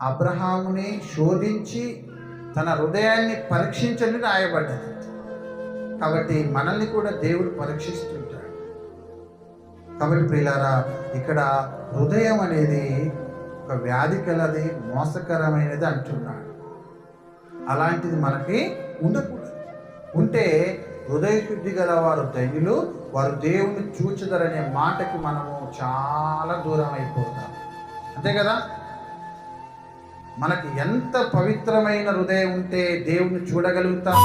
అబ్రహాముని శోధించి తన హృదయాన్ని పరీక్షించని రాయబడ్డది. కాబట్టి మనల్ని కూడా దేవుడు పరీక్షిస్తుంటాడు. కాబట్టి ప్రియులారా, ఇక్కడ హృదయం అనేది ఒక వ్యాధి కలది, మోసకరమైనది అంటున్నాడు. అలాంటిది మనకి ఉండకూడదు. ఉంటే హృదయ శుద్ధి గల వారు ధన్యులు, వారు దేవుని చూచెదరనే మాటకి మనము చాలా దూరం అయిపోతాం. అంతే కదా? మనకి ఎంత పవిత్రమైన హృదయం ఉంటే దేవుని చూడగలుగుతాం.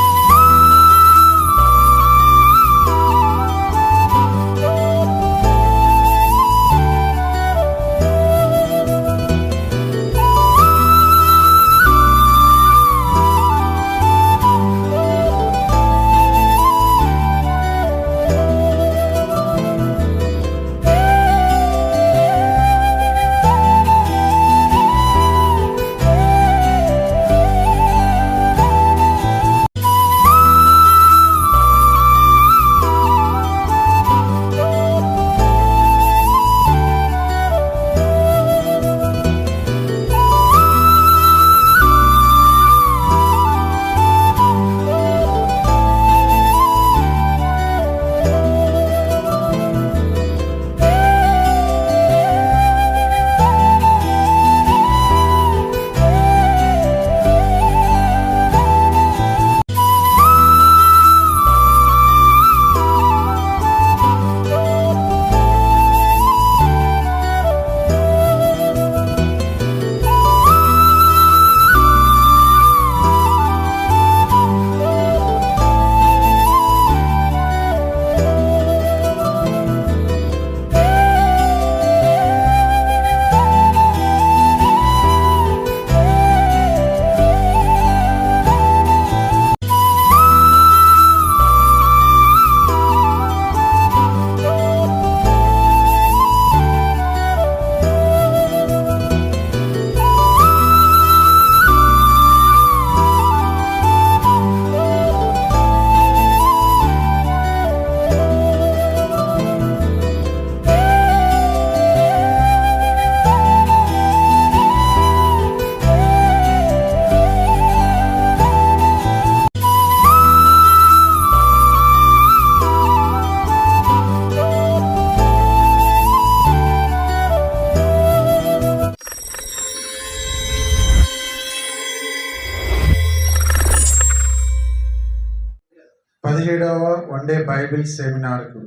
వన్డే బైబిల్ సెమినార్కు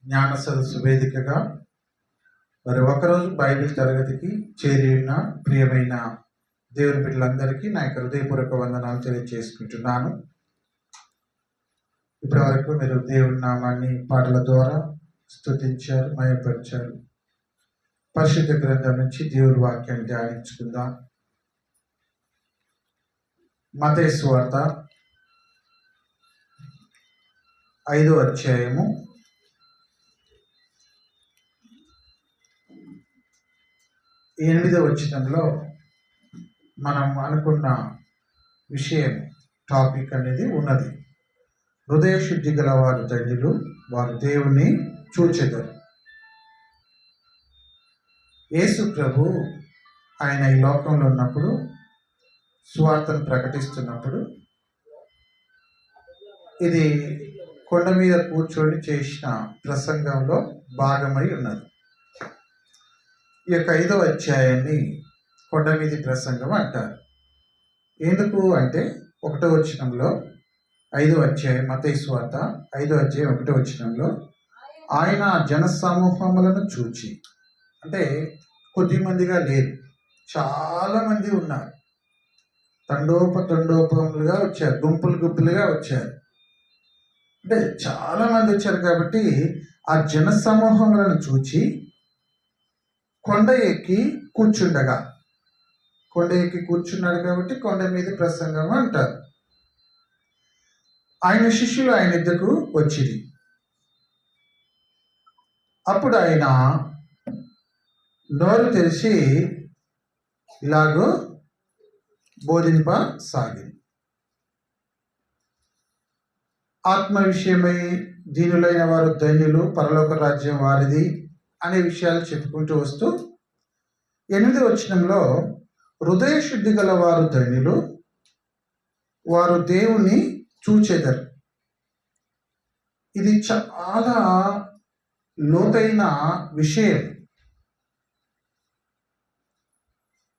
జ్ఞాన సదస్సు వేదికగా మరి ఒకరోజు బైబిల్ తరగతికి చేరి ఉన్న ప్రియమైన దేవుని బిడ్డలందరికీ నా యొక్క హృదయపూర్వక వందనాలు తెలియజేసుకుంటున్నాను. ఇప్పటి వరకు మీరు దేవుని నామాన్ని పాటల ద్వారా స్తుతించారు, మయపరిచారు. పరిశుద్ధ గ్రంథం నుంచి దేవుని వాక్యాన్ని ధ్యానించుకుందాం. మత్తయి సువార్త 5వ అధ్యాయము 8వ వచనంలో మనం అనుకున్న విషయం టాపిక్ అనేది ఉన్నది. హృదయ శుద్ధి గల వారు ధన్యులు, వారు దేవుని చూచెదరు. యేసు ప్రభు ఆయన ఈ లోకంలో ఉన్నప్పుడు సువార్తను ప్రకటిస్తున్నప్పుడు ఇది కొండ మీద కూర్చొని చేసిన ప్రసంగంలో భాగమై ఉన్నది. ఈ యొక్క 5వ అధ్యాయాన్ని కొండ మీది ప్రసంగం అంటారు. ఎందుకు అంటే 1వ వచనంలో 5వ అధ్యాయం మత్తయి సువార్త 5వ అధ్యాయం 1వ వచనంలో ఆయన జన సమూహములను చూచి, అంటే కొద్ది మందిగా లేరు, చాలా మంది ఉన్నారు, తండోపములుగా వచ్చారు, గుంపులుగా వచ్చారు. అంటే చాలా మంది వచ్చారు కాబట్టి ఆ జన సమూహములను చూచి కొండ ఎక్కి కూర్చున్నాడు కాబట్టి కొండ మీద ప్రసంగం అంటారు. ఆయన శిష్యులు ఆయన వద్దకు వచ్చిరి. అప్పుడు ఆయన నోరు తెరిచి ఇలాగూ బోధింపసాగింది. ఆత్మ విషయమై దీనులైన వారు ధన్యులు, పరలోక రాజ్యం వారిది అనే విషయాలు చెప్పుకుంటూ వస్తూ 8వ వచనంలో హృదయ శుద్ధి గల వారు ధన్యులు, వారు దేవుని చూచెదరు. ఇది చాలా లోతైన విషయం.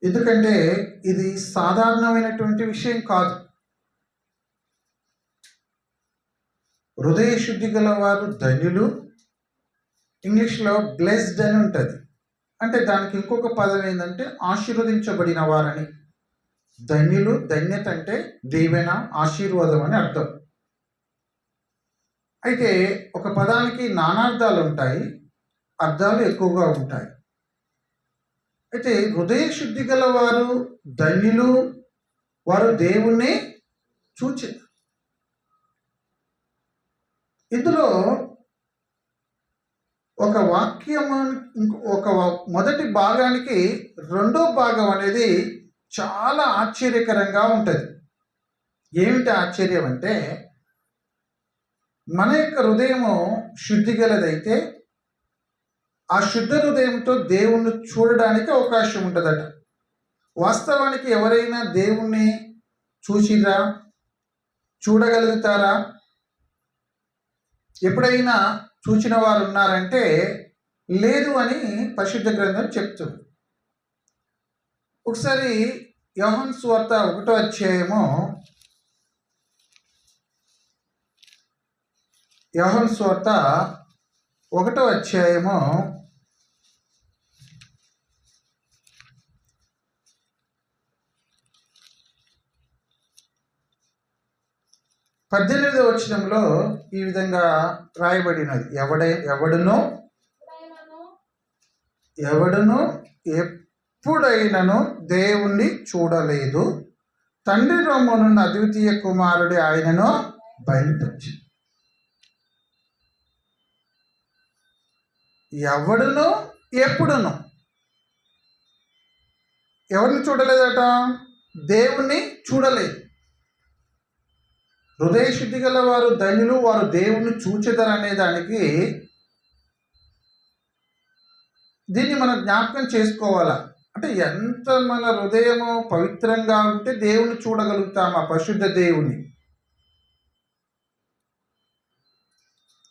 ఎందుకంటే ఇది సాధారణమైనటువంటి విషయం కాదు. హృదయ శుద్ధి గల వారు ధన్యులు, ఇంగ్లీష్లో బ్లెస్డ్ అని ఉంటుంది. అంటే దానికి ఇంకొక పదం ఏంటంటే ఆశీర్వదించబడిన వారని. ధన్యులు, ధన్యత అంటే దీవెన, ఆశీర్వాదం అని అర్థం. అయితే ఒక పదానికి నానార్థాలు ఉంటాయి, అర్థాలు ఎక్కువగా ఉంటాయి. అయితే హృదయ శుద్ధి గల వారు ధన్యులు, వారు దేవుణ్ణి చూచి. ఇందులో ఒక వాక్యము, ఒక మొదటి భాగానికి రెండో భాగం అనేది చాలా ఆశ్చర్యకరంగా ఉంటుంది. ఏమిటి ఆశ్చర్యం అంటే, మన యొక్క హృదయము శుద్ధి గలదైతే ఆ శుద్ధ హృదయంతో దేవుణ్ణి చూడడానికి అవకాశం ఉంటుందట. వాస్తవానికి ఎవరైనా దేవుణ్ణి చూసిరా, చూడగలుగుతారా? ఎప్పుడైనా చూచిన వారు ఉన్నారంటే లేదు అని పరిశుద్ధ గ్రంథం చెప్తుంది. ఒకసారి యోహాను సువార్త 1వ అధ్యాయము, యోహాను సువార్త 1వ అధ్యాయము 18వ వచనంలో ఈ విధంగా రాయబడినది. ఎవడును ఎప్పుడైనను దేవుణ్ణి చూడలేదు, తండ్రి రొమ్మునున్న అద్వితీయ కుమారుడి ఆయనను బయలుపరిచి. ఎవడును ఎప్పుడును ఎవరిని చూడలేదట? దేవుణ్ణి చూడలేదు. హృదయ శుద్ధి గల వారు ధన్యులు, వారు దేవుణ్ణి చూచెదరు అనే దానికి దీన్ని మనం జ్ఞాపకం చేసుకోవాలా. అంటే ఎంత మన హృదయము పవిత్రంగా ఉంటే దేవుణ్ణి చూడగలుగుతాం, ఆ పరిశుద్ధ దేవుణ్ణి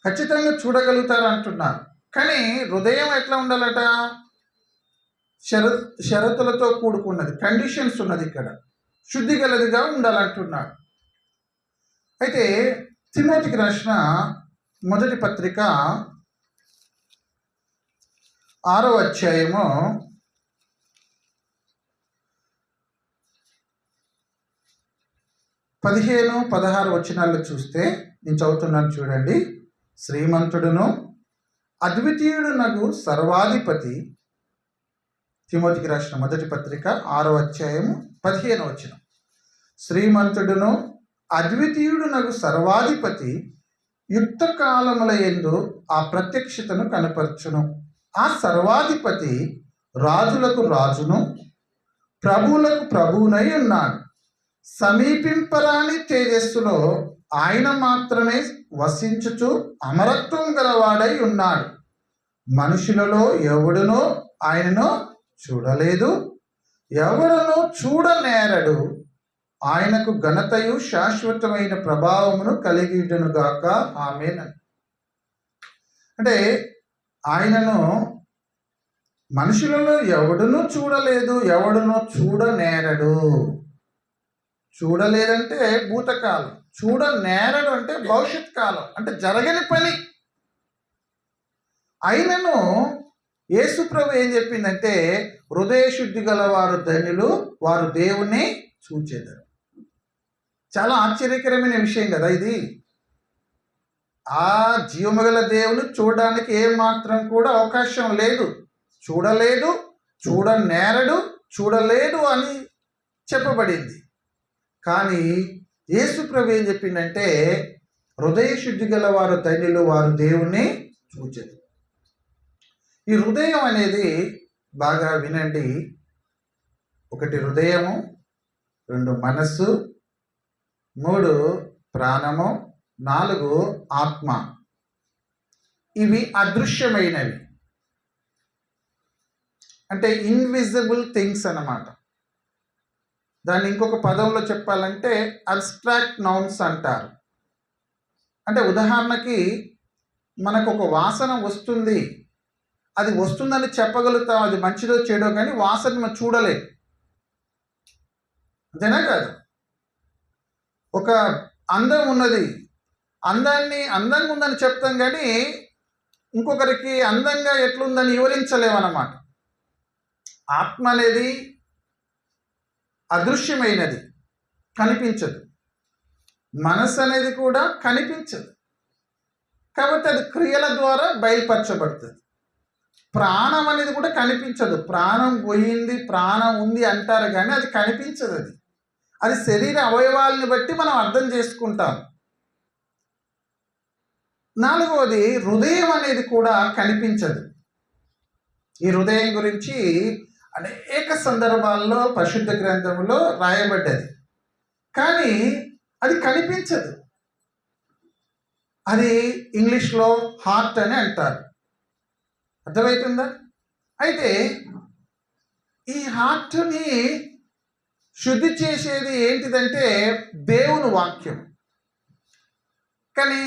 ఖచ్చితంగా చూడగలుగుతారు అంటున్నారు. కానీ హృదయం ఎట్లా ఉండాలట? షరతులతో కూడుకున్నది, కండిషన్స్ ఉన్నది. ఇక్కడ శుద్ధి గలదిగా ఉండాలంటున్నాడు. అయితే తిమోతికి రాసిన మొదటి పత్రిక 6వ అధ్యాయము 15-16 వచనాల్లో చూస్తే, నేను చదువుతున్నాను చూడండి. శ్రీమంతుడును అద్వితీయుడునగు సర్వాధిపతి, తిమోతికి రాసిన మొదటి పత్రిక 6వ అధ్యాయము 15వ వచనం. శ్రీమంతుడును అద్వితీయుడునగు సర్వాధిపతి యుక్త కాలముల యందు ఆ ప్రత్యక్షతను కనపరచును. ఆ సర్వాధిపతి రాజులకు రాజును ప్రభువులకు ప్రభువునై ఉన్నాడు. సమీపింపరాని తేజస్సులో ఆయన మాత్రమే వసించుచు అమరత్వం గలవాడై ఉన్నాడు. మనుషులలో ఎవడునో ఆయనను చూడలేదు, ఎవడునో చూడనేరడు. ఆయనకు ఘనతయు శాశ్వతమైన ప్రభావమును కలిగియుడునుగాక. ఆమేన్. అంటే ఆయనను మనుషులలో ఎవడునూ చూడలేదు, ఎవడునో చూడనేరడు. చూడలేదంటే భూతకాలం, చూడనేరడు అంటే భవిష్యత్ కాలం, అంటే జరగని పని. అయినను యేసు ప్రభు ఏం చెప్పిందంటే, హృదయ శుద్ధి గల వారు ధన్యులు, వారు దేవుణ్ణి చూచెదరు. చాలా ఆశ్చర్యకరమైన విషయం కదా ఇది. ఆ జీవమగల దేవుని చూడడానికి ఏమాత్రం కూడా అవకాశం లేదు. చూడలేదు, చూడనేరడు, చూడలేడు అని చెప్పబడింది. కానీ యేసు ప్రభు ఏం చెప్పిందంటే, హృదయ శుద్ధి గల వారు ధన్యులు, వారు దేవుణ్ణి చూచెదరు. ఈ హృదయం అనేది బాగా వినండి. 1 హృదయము, 2 మనస్సు, 3 ప్రాణము, 4 ఆత్మ. ఇవి అదృశ్యమైనవి. అంటే ఇన్విజిబుల్ థింగ్స్ అన్నమాట. దాన్ని ఇంకొక పదంలో చెప్పాలంటే అబ్స్ట్రాక్ట్ నౌన్స్ అంటారు. అంటే ఉదాహరణకి మనకు ఒక వాసన వస్తుంది, అది వస్తుందని చెప్పగలుగుతాం, అది మంచిదో చెడో, కానీ వాసన మనం చూడలేదు. అంతేనా కాదు? ఒక అందం ఉన్నది, అందంగా ఉందని చెప్తాం, కానీ ఇంకొకరికి అందంగా ఎట్లుందని వివరించలేమన్నమాట. ఆత్మ అనేది అదృశ్యమైనది, కనిపించదు. మనసు అనేది కూడా కనిపించదు, కాబట్టి అది క్రియల ద్వారా బయలుపరచబడుతుంది. ప్రాణం అనేది కూడా కనిపించదు. ప్రాణం పోయింది, ప్రాణం ఉంది అంటారు, కానీ అది కనిపించదు. అది శరీర అవయవాలను బట్టి మనం అర్థం చేసుకుంటాం. నాలుగవది, హృదయం అనేది కూడా కనిపించదు. ఈ హృదయం గురించి అనేక సందర్భాల్లో పరిశుద్ధ గ్రంథంలో రాయబడ్డది, కానీ అది కనిపించదు. అది ఇంగ్లీష్లో హార్ట్ అని అంటారు. అర్థమవుతుందా? అయితే ఈ హార్ట్ని శుద్ధి చేసేది ఏంటిదంటే దేవుని వాక్యం. కానీ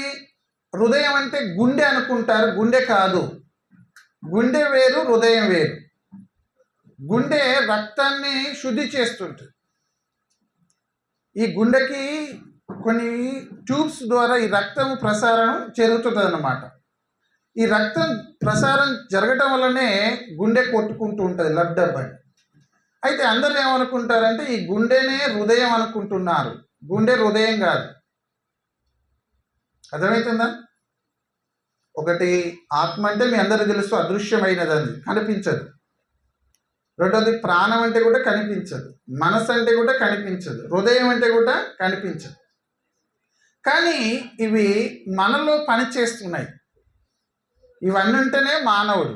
హృదయం అంటే గుండె అనుకుంటారు, గుండె కాదు. గుండె వేరు, హృదయం వేరు. గుండె రక్తాన్ని శుద్ధి చేస్తుంటుంది. ఈ గుండెకి కొన్ని ట్యూబ్స్ ద్వారా ఈ రక్తం ప్రసారం జరుగుతుంది అన్నమాట. ఈ రక్తం ప్రసారం జరగటం వల్లనే గుండె కొట్టుకుంటూ ఉంటుంది, లబ్ డబ్ అని. అయితే అందరూ ఏమనుకుంటారంటే ఈ గుండెనే హృదయం అనుకుంటున్నారు. గుండె హృదయం కాదు. అర్థమవుతుందా? ఒకటి, ఆత్మ అంటే మీ అందరికీ తెలుసు, అదృశ్యమైనది, అది కనిపించదు. రెండోది, ప్రాణం అంటే కూడా కనిపించదు. మనసు అంటే కూడా కనిపించదు. హృదయం అంటే కూడా కనిపించదు. కానీ ఇవి మనలో పనిచేస్తున్నాయి. ఇవన్నీ ఉంటేనే మానవుడు.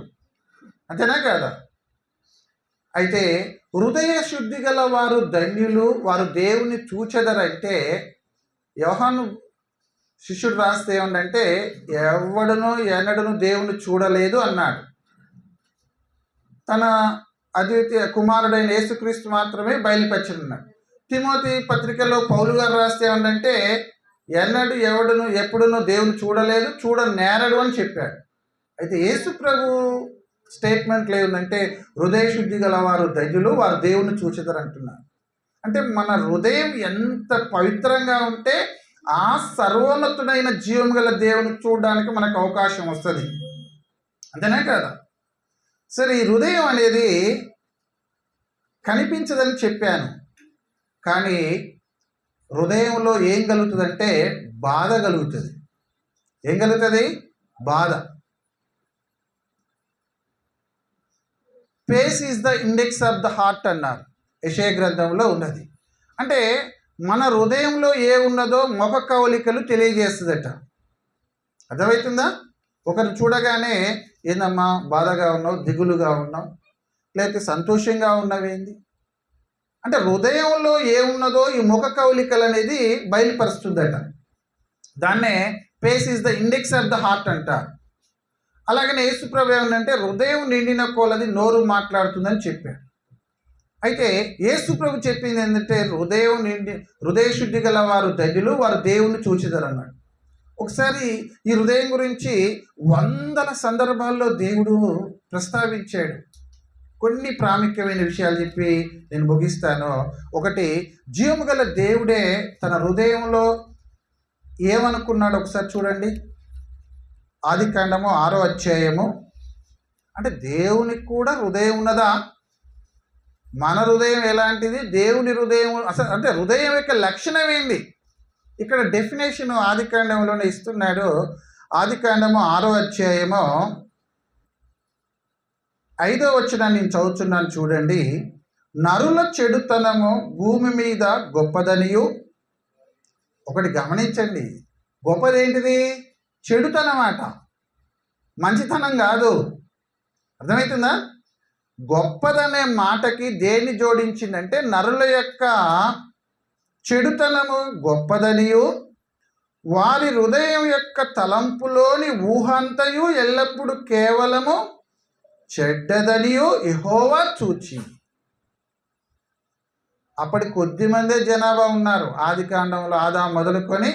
అంతేనా కదా? అయితే హృదయ శుద్ధి గల వారు ధన్యులు, వారు దేవుని చూచెదరంటే యోహాను శిష్యుడు రాస్తే ఏమంటే ఎవడునో ఎన్నడను దేవుని చూడలేదు అన్నాడు. తన అద్వితీయ కుమారుడైన యేసుక్రీస్తు మాత్రమే బయలుపరిచిన్నాడు. తిమోతి పత్రికలో పౌలు గారు రాస్తే ఏమంటే ఎన్నడు ఎవడును ఎప్పుడునో దేవుని చూడలేదు, చూడనేరడు అని చెప్పాడు. అయితే యేసు ప్రభు స్టేట్మెంట్లు ఏముందంటే హృదయ శుద్ధి గల వారు ధన్యులు, వారు దేవుని చూచెదరు అంటున్నారు. అంటే మన హృదయం ఎంత పవిత్రంగా ఉంటే ఆ సర్వోన్నతుడైన జీవం గల దేవుని చూడడానికి మనకు అవకాశం వస్తుంది. అంతేనా కదా? సరే, ఈ హృదయం అనేది కనిపించదని చెప్పాను, కానీ హృదయంలో ఏం కలుగుతుందంటే బాధ కలుగుతుంది. ఏం కలుగుతుంది? బాధ. Face is the index of the heart అన్నారు, యెషయా గ్రంథంలో ఉన్నది. అంటే మన హృదయంలో ఏ ఉన్నదో ముఖ కవలికలు తెలియజేస్తుందట. అర్థమవుతుందా? ఒకరు చూడగానే ఏందమ్మా బాధగా ఉన్నావు, దిగులుగా ఉన్నావు, లేకపోతే సంతోషంగా ఉన్నవేంది అంటే హృదయంలో ఏమున్నదో ఈ ముఖ కవలికలు అనేది బయలుపరుస్తుందట. దాన్నే face is the index of the heart అంటారు. అలాగనే యేసుప్రభు ఏమంటే హృదయం నిండిన కొలది నోరు మాట్లాడుతుందని చెప్పాడు. అయితే యేసుప్రభు చెప్పింది ఏంటంటే హృదయ శుద్ధి గల వారు ధన్యులు, వారు దేవుణ్ణి చూచెదరు అన్నాడు. ఒకసారి ఈ హృదయం గురించి వందల సందర్భాల్లో దేవుడు ప్రస్తావించాడు. కొన్ని ప్రాముఖ్యమైన విషయాలు చెప్పి నేను ముగిస్తాను. ఒకటి, జీవము గల దేవుడే తన హృదయంలో ఏమనుకున్నాడు ఒకసారి చూడండి. ఆదికాండము 6వ అధ్యాయము. అంటే దేవునికి కూడా హృదయం ఉన్నదా? మన హృదయం ఎలాంటిది, దేవుని హృదయం అసలు అంటే హృదయం యొక్క లక్షణం ఏంది? ఇక్కడ డెఫినేషన్ ఆదికాండంలోనే ఇస్తున్నాడు. ఆదికాండము 6వ అధ్యాయము 5వ వచనాన్ని నేను చదువుతున్నాను చూడండి. నరుల చెడుతనము భూమి మీద గొప్పదనియు. ఒకటి గమనించండి, గొప్పదేంటిది? చెడుతనమాట, మంచితనం కాదు. అర్థమవుతుందా? గొప్పదనే మాటకి దేన్ని జోడించిందంటే నరుల యొక్క చెడుతనము గొప్పదనియు, వారి హృదయం యొక్క తలంపులోని ఊహంతయు ఎల్లప్పుడూ కేవలము చెడ్డదనియు యెహోవా చూచి. అప్పటి కొద్ది మందే జనాభా ఉన్నారు. ఆది కాండంలో ఆదాం మొదలుకొని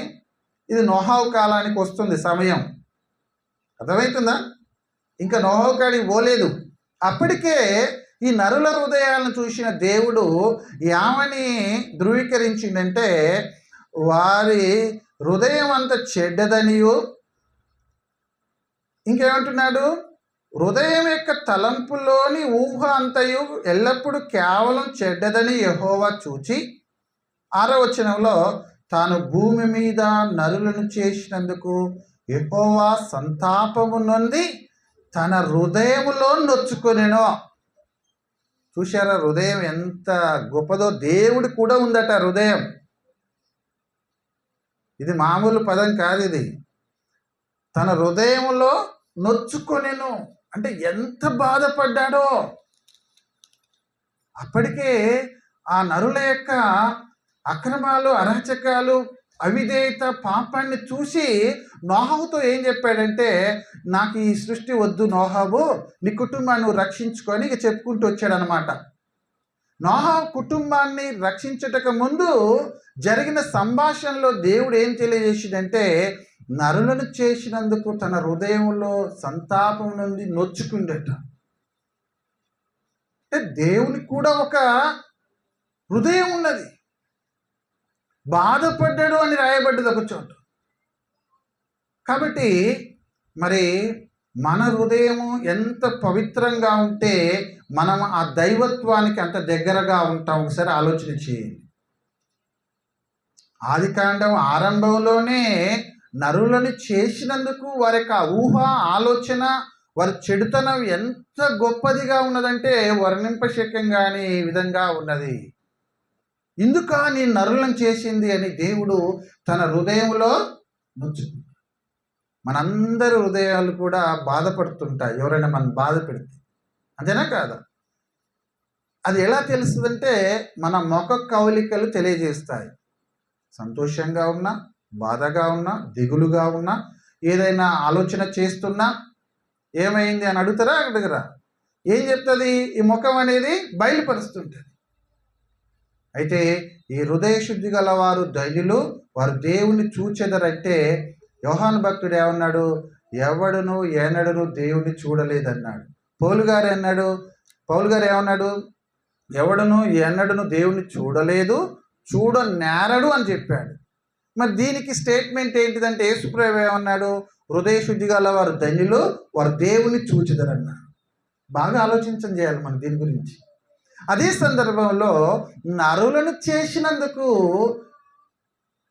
ఇది నోహావు కాలానికి వస్తుంది సమయం. అర్థమవుతుందా? ఇంకా నోహావు కాడికి పోలేదు. అప్పటికే ఈ నరుల హృదయాలను చూసిన దేవుడు ఏమని ధృవీకరించిందంటే, వారి హృదయం అంత చెడ్డదనియు, ఇంకేమంటున్నాడు, హృదయం యొక్క తలంపులోని ఊహ అంతయు ఎల్లప్పుడూ కేవలం చెడ్డదని యెహోవా చూచి. 6వ వచనంలో తాను భూమి మీద నరులను చేసినందుకు యెహోవా సంతాపము నొంది తన హృదయములో నొచ్చుకొనెను. చూశారా హృదయం ఎంత గొప్పదో? దేవుడి కూడా ఉందట హృదయం. ఇది మామూలు పదం కాదు. ఇది తన హృదయంలో నొచ్చుకొనెను అంటే ఎంత బాధపడ్డాడో. అప్పటికే ఆ నరుల యొక్క అక్రమాలు, అరాచకాలు, అవిధేయత, పాపాన్ని చూసి నోహావుతో ఏం చెప్పాడంటే, నాకు ఈ సృష్టి వద్దు నోహావు, నీ కుటుంబాన్ని నువ్వు రక్షించుకొని ఇక చెప్పుకుంటూ వచ్చాడనమాట. నోహావు కుటుంబాన్ని రక్షించటకు ముందు జరిగిన సంభాషణలో దేవుడు ఏం తెలియజేసిందంటే, నరులను చేసినందుకు తన హృదయంలో సంతాపం నుండి నొచ్చుకుండట. అంటే దేవునికి కూడా ఒక హృదయం ఉన్నది. బాధపడ్డాడు అని రాయబడ్డది ఒక చోట. కాబట్టి మరి మన హృదయము ఎంత పవిత్రంగా ఉంటే మనం ఆ దైవత్వానికి అంత దగ్గరగా ఉంటాం. ఒకసారి ఆలోచన చేయండి. ఆది కాండం ఆరంభంలోనే నరులను చేసినందుకు వారి యొక్క ఊహ, ఆలోచన, వారి చెడుతనం ఎంత గొప్పదిగా ఉన్నదంటే వర్ణింపశక్యం కాని విధంగా ఉన్నది. ఇందుక నీ నరులను చేసింది అని దేవుడు తన హృదయంలో నొచ్చుకుంటాడు. మనందరి హృదయాలు కూడా బాధపడుతుంటాయి ఎవరైనా మనం బాధ పెడితే, అంతేనా కాదా? అది ఎలా తెలుస్తుందంటే మన ముఖ కవలికలు తెలియజేస్తాయి. సంతోషంగా ఉన్నా, బాధగా ఉన్నా, దిగులుగా ఉన్నా, ఏదైనా ఆలోచన చేస్తున్నా ఏమైంది అని అడుగురా? ఏం చెప్తుంది? ఈ ముఖం అనేది బయలుపరుస్తుంటుంది. అయితే ఈ హృదయ శుద్ధి గల వారు ధన్యులు, వారు దేవుని చూచెదరంటే యోహాను భక్తుడు ఏమన్నాడు? ఎవడును ఏనడును దేవుని చూడలేదన్నాడు. పౌలు గారు ఏమన్నాడు? ఎవడును ఎన్నడును దేవుని చూడలేదు, చూడనేరడు అని చెప్పాడు. మరి దీనికి స్టేట్మెంట్ ఏంటిదంటే యేసుప్రభువు ఏమన్నాడు? హృదయ శుద్ధి గల వారు ధన్యులు, వారు దేవుని చూచెదరన్నాడు. బాగా ఆలోచించం చేయాలి మనం దీని గురించి. అదే సందర్భంలో నరులను చేసినందుకు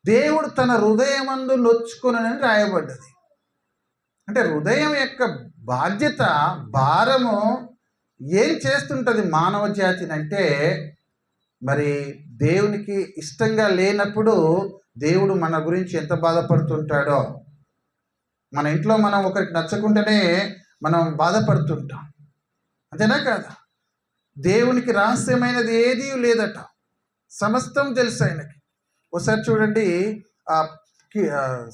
దేవుడు తన హృదయమందు నొచ్చుకొనని రాయబడ్డది. అంటే హృదయం యొక్క బాధ్యత, భారము ఏం చేస్తుంటుంది మానవ జాతిని అంటే, మరి దేవునికి ఇష్టంగా లేనప్పుడు దేవుడు మన గురించి ఎంత బాధపడుతుంటాడో. మన ఇంట్లో మనం ఒకరికి నచ్చకుంటేనే మనం బాధపడుతుంటాం, అంతేనా కాదా? దేవునికి రహస్యమైనది ఏదీ లేదట, సమస్తం తెలుసు ఆయనకి. ఒకసారి చూడండి,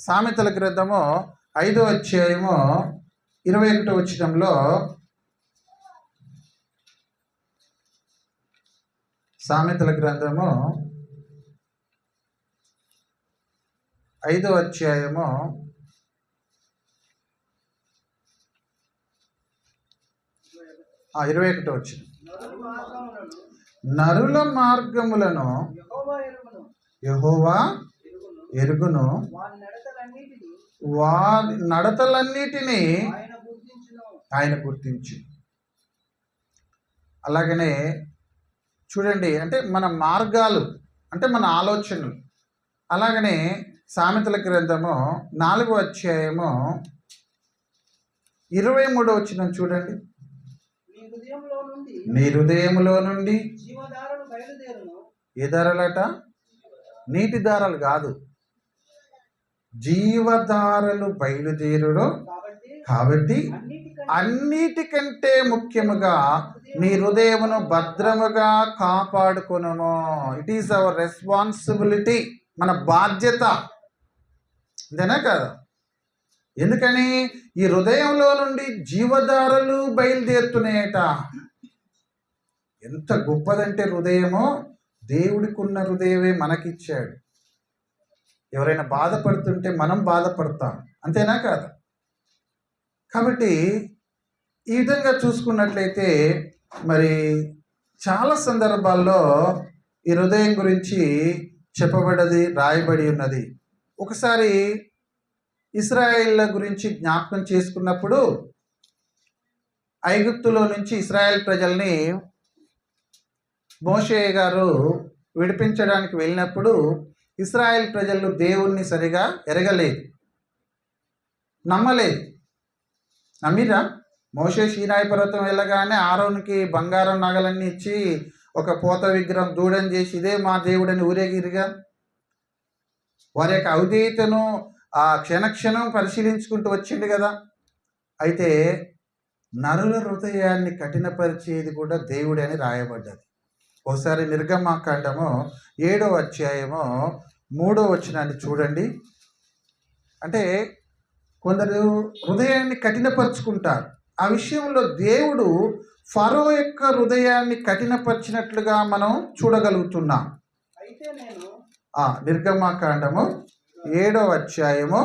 సామెతల గ్రంథము 5వ అధ్యాయము 21వ వచనంలో, సామెతల గ్రంథము 5వ అధ్యాయము 21వ వచనం, నరుల మార్గములను యెహోవా ఎరుగును, వారి నడతలన్నిటినీ ఆయన గుర్తించు. అలాగనే చూడండి, అంటే మన మార్గాలు అంటే మన ఆలోచనలు. అలాగనే సామెతల గ్రంథము 4వ అధ్యాయము 23వ వచనం చూడండి, నీ హృదయములో నుండి ఏ దారాలట? నీటి దారాలు కాదు, జీవధారలు బయలుదేరుడు. కాబట్టి అన్నిటికంటే ముఖ్యముగా నీ హృదయమును భద్రముగా కాపాడుకొనుము. ఇట్ ఈస్ అవర్ రెస్పాన్సిబిలిటీ, మన బాధ్యత, అంతేనా కదా? ఎందుకని? ఈ హృదయంలో నుండి జీవధారలు బయలుదేరుతున్నాయట. ఎంత గొప్పదంటే హృదయమో, దేవుడికి ఉన్న హృదయమే మనకిచ్చాడు. ఎవరైనా బాధపడుతుంటే మనం బాధపడతాం, అంతేనా కాదు? కాబట్టి ఈ విధంగా చూసుకున్నట్లయితే మరి చాలా సందర్భాల్లో ఈ హృదయం గురించి చెప్పబడ్డది, రాయబడి ఉన్నది. ఒకసారి ఇశ్రాయేళ్ల గురించి జ్ఞాపకం చేసుకున్నప్పుడు, ఐగుప్తులో నుంచి ఇశ్రాయేల్ ప్రజల్ని మోషే గారు విడిపించడానికి వెళ్ళినప్పుడు ఇశ్రాయేల్ ప్రజలు దేవుణ్ణి సరిగా ఎరగలేదు, నమ్మలేదు. నమ్మిరా? మోషే సీనాయి పర్వతం వెళ్ళగానే ఆరోన్కి బంగారం నగలన్నీ ఇచ్చి ఒక పోత విగ్రహం దూడని చేసి ఇదే మా దేవుడని ఊరేగిరిగా. వారి యొక్క అవిధేయతను ఆ క్షణక్షణం పరిశీలించుకుంటూ వచ్చింది కదా. అయితే నరుల హృదయాన్ని కఠినపరిచేది కూడా దేవుడే అని రాయబడ్డది. ఒకసారి నిర్గమాకాండము 7వ అధ్యాయము 3వ వచనాన్ని చూడండి. అంటే కొందరు హృదయాన్ని కఠినపరుచుకుంటారు. ఆ విషయంలో దేవుడు ఫరో యొక్క హృదయాన్ని కఠినపరిచినట్లుగా మనం చూడగలుగుతున్నాం. అయితే నేను నిర్గమాకాండము 7వ అధ్యాయము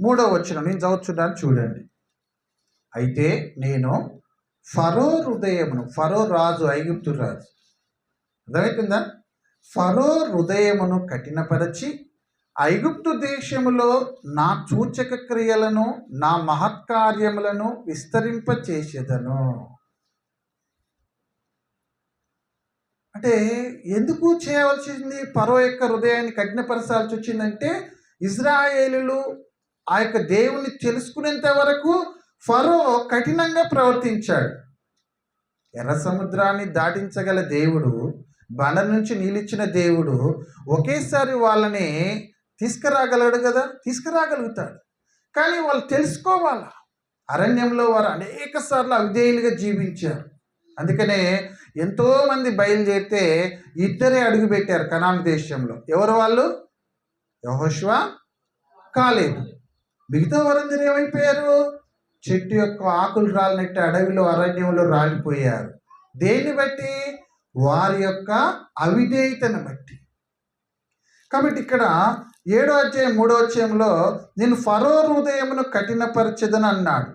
3వ వచనం నేను చదువుతున్నాను, చూడండి. అయితే నేను ఫరో హృదయమును, ఫరో రాజు, ఐగుప్తు రాజు, అర్థమవుతుందా? ఫరో హృదయమును కఠినపరచి ఐగుప్తు దేశములో నా సూచక క్రియలను, నా మహత్కార్యములను విస్తరింపచేసేదను. అంటే ఎందుకు చేయవలసింది? ఫరో యొక్క హృదయాన్ని కఠినపరచాల్సి వచ్చిందంటే ఇజ్రాయేలులు ఆ యొక్క దేవుణ్ణి తెలుసుకునేంత వరకు ఫరో కఠినంగా ప్రవర్తించాడు. ఎర్ర సముద్రాన్ని దాటించగల దేవుడు, బండ నుంచి నీళ్ళిచ్చిన దేవుడు ఒకేసారి వాళ్ళని తీసుకురాగలడు కదా, తీసుకురాగలుగుతాడు. కానీ వాళ్ళు తెలుసుకోవాలా. అరణ్యంలో వారు అనేక సార్లు అవిధేయులుగా జీవించారు. అందుకనే ఎంతోమంది బయలుదేరితే 2 అడుగు పెట్టారు కనాను దేశంలో. ఎవరు వాళ్ళు? యెహోషువ, కాలేబు. మిగతా వారందరూ ఏమైపోయారు? చెట్టు యొక్క ఆకులు రాలినట్టు అడవిలో, అరణ్యంలో రాలిపోయారు. దేన్ని బట్టి? వారి యొక్క అవిధేయతను బట్టి. కాబట్టి ఇక్కడ 7వ అధ్యాయం 3వ వచనంలో నేను ఫరో హృదయమును కఠినపరచెదను అన్నాడు.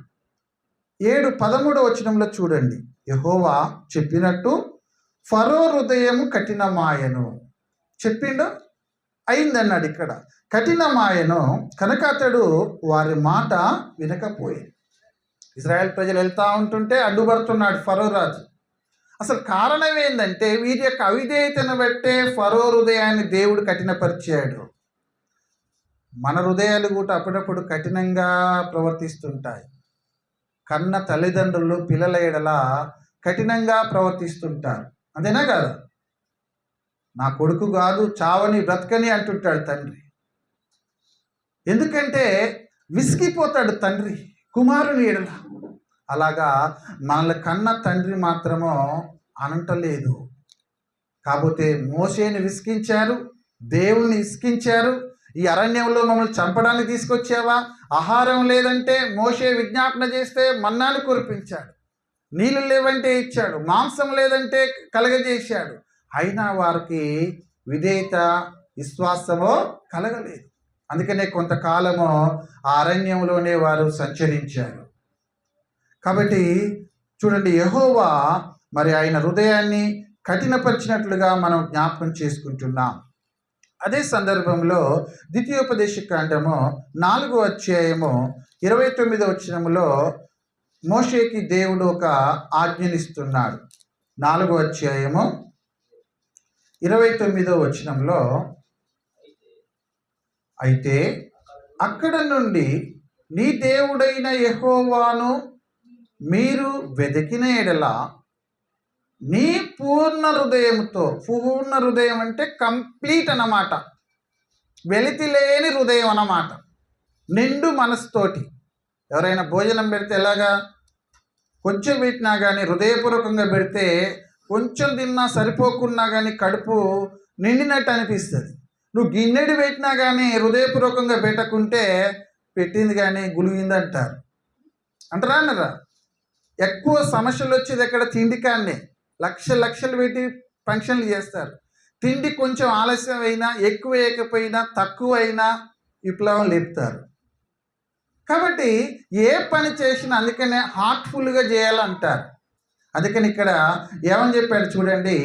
7:13వ వచనంలో చూడండి, యెహోవా చెప్పినట్టు ఫరో హృదయము కఠినమాయను. చెప్పిండు, అయిందన్నాడు. ఇక్కడ కఠినమాయను కనుక అతడు వారి మాట వినకపోయింది. ఇజ్రాయెల్ ప్రజలు వెళ్తూ ఉంటుంటే అడ్డుపడుతున్నాడు ఫరో రాజు. అసలు కారణం ఏంటంటే వీరి యొక్క అవిధేయతను బట్టే ఫరో హృదయాన్ని దేవుడు కఠినపరిచాడు. మన హృదయాలు కూడా అప్పుడప్పుడు కఠినంగా ప్రవర్తిస్తుంటాయి. కన్న తల్లిదండ్రులు పిల్లల ఎడల కఠినంగా ప్రవర్తిస్తుంటారు, అంతేనా కాదు? నా కొడుకు కాదు, చావని బ్రతకని అంటుంటాడు తండ్రి. ఎందుకంటే విసిగిపోతాడు తండ్రి కుమారుని ఎడల. అలాగా మనల్ని కన్న తండ్రి మాత్రమో అనంటలేదు. కాకపోతే మోషేని విసిగించారు, దేవుణ్ణి విసిగించారు. ఈ అరణ్యంలో మమ్మల్ని చంపడానికి తీసుకొచ్చావా? ఆహారం లేదంటే మోషే విజ్ఞాపన చేస్తే మన్నాను కురిపించాడు, నీళ్ళు లేవంటే ఇచ్చాడు, మాంసం లేదంటే కలగజేశాడు. అయినా వారికి విధేయత, విశ్వాసమో కలగలేదు. అందుకనే కొంతకాలము ఆ అరణ్యంలోనే వారు సంచరించారు. కాబట్టి చూడండి, యెహోవా మరి ఆయన హృదయాన్ని కఠినపరిచినట్లుగా మనం జ్ఞాపకం చేసుకుంటున్నాం. అదే సందర్భంలో ద్వితీయోపదేశకాండము 4వ అధ్యాయము 29వ వచనములో మోషేకి దేవుడు ఒక ఆజ్ఞనిస్తున్నాడు. 4వ అధ్యాయము 29వ వచనంలో, అయితే అక్కడ నుండి నీ దేవుడైన యెహోవాను మీరు వెతికిన ఎడల నీ పూర్ణ హృదయంతో, పూర్ణ హృదయం అంటే కంప్లీట్ అన్నమాట, వెలితి లేని హృదయం అన్నమాట, నిండు మనసుతోటి. ఎవరైనా భోజనం పెడితే ఎలాగా? కొంచెం పెట్టినా కానీ, హృదయపూర్వకంగా పెడితే కొంచెం తిన్నా సరిపోకున్నా కానీ కడుపు నిండినట్టు అనిపిస్తుంది. నువ్వు గిన్నెడు పెట్టినా కానీ హృదయపూర్వకంగా పెట్టకుంటే పెట్టింది కానీ గులిగింది అంటారు. అంటారా అన్నరా? ఎక్కువ సమస్యలు వచ్చేది ఎక్కడ? తిండి కాన్నే. లక్షలు పెట్టి ఫంక్షన్లు చేస్తారు. తిండి కొంచెం ఆలస్యం అయినా, ఎక్కువ వేయకపోయినా, తక్కువ అయినా విప్లవం లేపుతారు. కాబట్టి ఏ పని చేసినా అందుకనే హార్ట్ఫుల్గా చేయాలంటారు. అందుకని ఇక్కడ ఏమని చెప్పాడు చూడండి,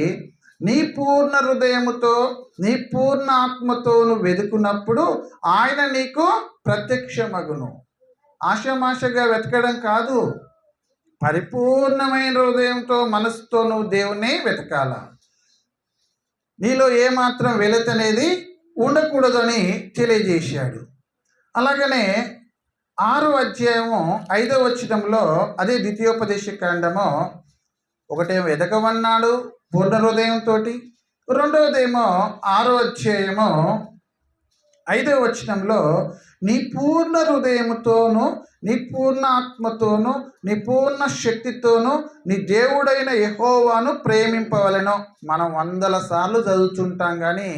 నీ పూర్ణ హృదయముతో నీ పూర్ణ ఆత్మతో నువ్వు వెతుకున్నప్పుడు ఆయన నీకు ప్రత్యక్షమగును. ఆషామాషగా వెతకడం కాదు, పరిపూర్ణమైన హృదయంతో మనసుతో నువ్వు దేవుణ్ణి వెతకాల. నీలో ఏమాత్రం వెలిత అనేది ఉండకూడదని తెలియజేశాడు. అలాగనే 6వ అధ్యాయము 5వ వచనంలో అదే ద్వితీయోపదేశ కాండము, ఒకటేమో ఎదగమన్నాడు పూర్ణ హృదయంతో, రెండవదేమో 6వ అధ్యాయము 5వ వచనంలో నీ పూర్ణ హృదయముతోను నీ పూర్ణ ఆత్మతోను నీ పూర్ణ శక్తితోను నీ దేవుడైన యెహోవాను ప్రేమింపవలెను. మనం 100 సార్లు చదువుతుంటాం కానీ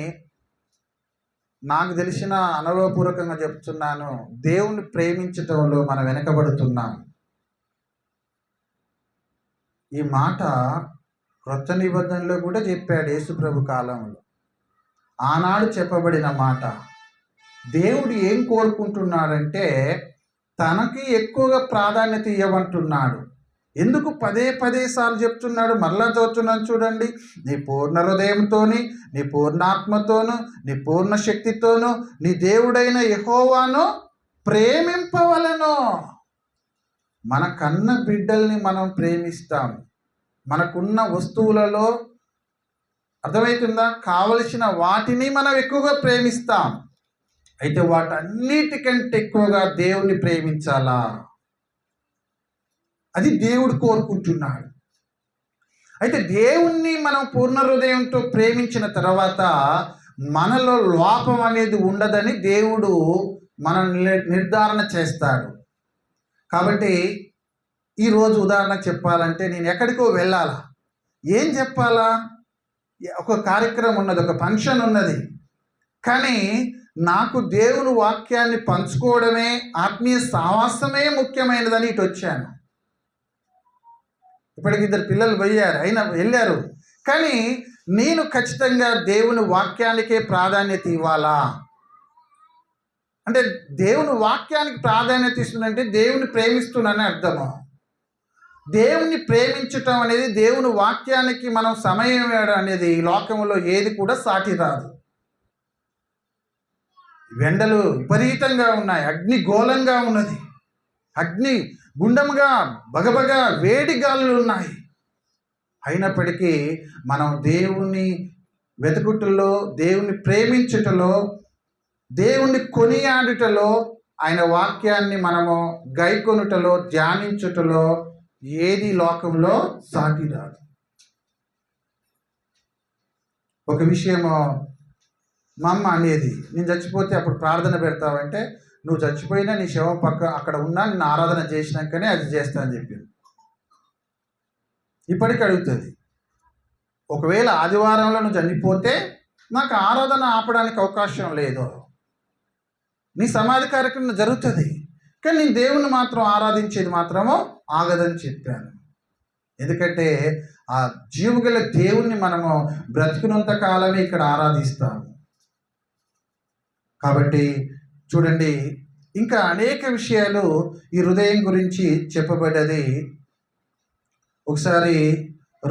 నాకు తెలిసిన అనుభవపూర్వకంగా చెప్తున్నాను, దేవుణ్ణి ప్రేమించటంలో మనం వెనకబడుతున్నాం. ఈ మాట క్రొత్త నిబంధనలో కూడా చెప్పాడు యేసుప్రభు కాలంలో. ఆనాడు చెప్పబడిన మాట. దేవుడు ఏం కోరుకుంటున్నాడంటే తనకి ఎక్కువగా ప్రాధాన్యత ఇవ్వమంటున్నాడు. ఎందుకు పదే సార్లు చెప్తున్నాడు? మరలా చదువుతున్నాను చూడండి. నీ పూర్ణ హృదయంతోని నీ పూర్ణాత్మతోను నీ పూర్ణ శక్తితోను నీ దేవుడైన యెహోవాను ప్రేమింపవలెను. మన కన్న బిడ్డల్ని మనం ప్రేమిస్తాం. మనకున్న వస్తువులలో అర్థమవుతుందా, కావలసిన వాటిని మనం ఎక్కువగా ప్రేమిస్తాం. అయితే వాటన్నిటికంటే ఎక్కువగా దేవుణ్ణి ప్రేమించాలా? అది దేవుడు కోరుకుంటున్నాడు. అయితే దేవుణ్ణి మనం పూర్ణ హృదయంతో ప్రేమించిన తర్వాత మనలో లోపం అనేది ఉండదని దేవుడు మనల్ని నిర్ధారణ చేస్తాడు. కాబట్టి ఈరోజు ఉదాహరణ చెప్పాలంటే నేను ఎక్కడికో వెళ్ళాలా, ఏం చెప్పాలా? ఒక కార్యక్రమం ఉన్నది, ఒక ఫంక్షన్ ఉన్నది, కానీ నాకు దేవుని వాక్యాన్ని పంచుకోవడమే, ఆత్మీయ సావాసమే ముఖ్యమైనదని ఇటు వచ్చాను. ఇప్పటికి 2 పిల్లలు వెళ్ళారు, కానీ నేను ఖచ్చితంగా దేవుని వాక్యానికే ప్రాధాన్యత ఇవ్వాలా? అంటే దేవుని వాక్యానికి ప్రాధాన్యత ఇస్తుందంటే దేవుని ప్రేమిస్తున్నానని అర్థము. దేవుని ప్రేమించటం అనేది, దేవుని వాక్యానికి మనం సమయం ఇవ్వడం అనేది ఈ లోకంలో ఏది కూడా సాటి రాదు. ఎండలు విపరీతంగా ఉన్నాయి, అగ్ని గోళంగా ఉన్నది, అగ్ని గుండముగా బగబగా వేడి గాలులు ఉన్నాయి. అయినప్పటికీ మనం దేవుణ్ణి వెతుకుటలో, దేవుణ్ణి ప్రేమించుటలో, దేవుణ్ణి కొనియాడుటలో, ఆయన వాక్యాన్ని మనము గైకొనుటలో, ధ్యానించుటలో ఏది లోకంలో సాటి రాదు. ఒక విషయము మా అమ్మ అనేది, నేను చచ్చిపోతే అప్పుడు ప్రార్థన పెడతావంటే, నువ్వు చచ్చిపోయినా నీ శవం పక్క అక్కడ ఉన్నా నిన్ను ఆరాధన చేసినాకనే అది చేస్తా అని చెప్పింది. ఇప్పటికీ అడుగుతుంది, ఒకవేళ ఆదివారంలో నువ్వు చనిపోతే నాకు ఆరాధన ఆపడానికి అవకాశం లేదు, నీ సమాధి కార్యక్రమం జరుగుతుంది, కానీ నేను దేవుణ్ణి మాత్రం ఆరాధించేది మాత్రమో ఆగదని చెప్పాను. ఎందుకంటే ఆ జీవగల దేవుణ్ణి మనము బ్రతుకున్నంత కాలమే ఇక్కడ ఆరాధిస్తాము. కాబట్టి చూడండి, ఇంకా అనేక విషయాలు ఈ హృదయం గురించి చెప్పబడ్డది. ఒకసారి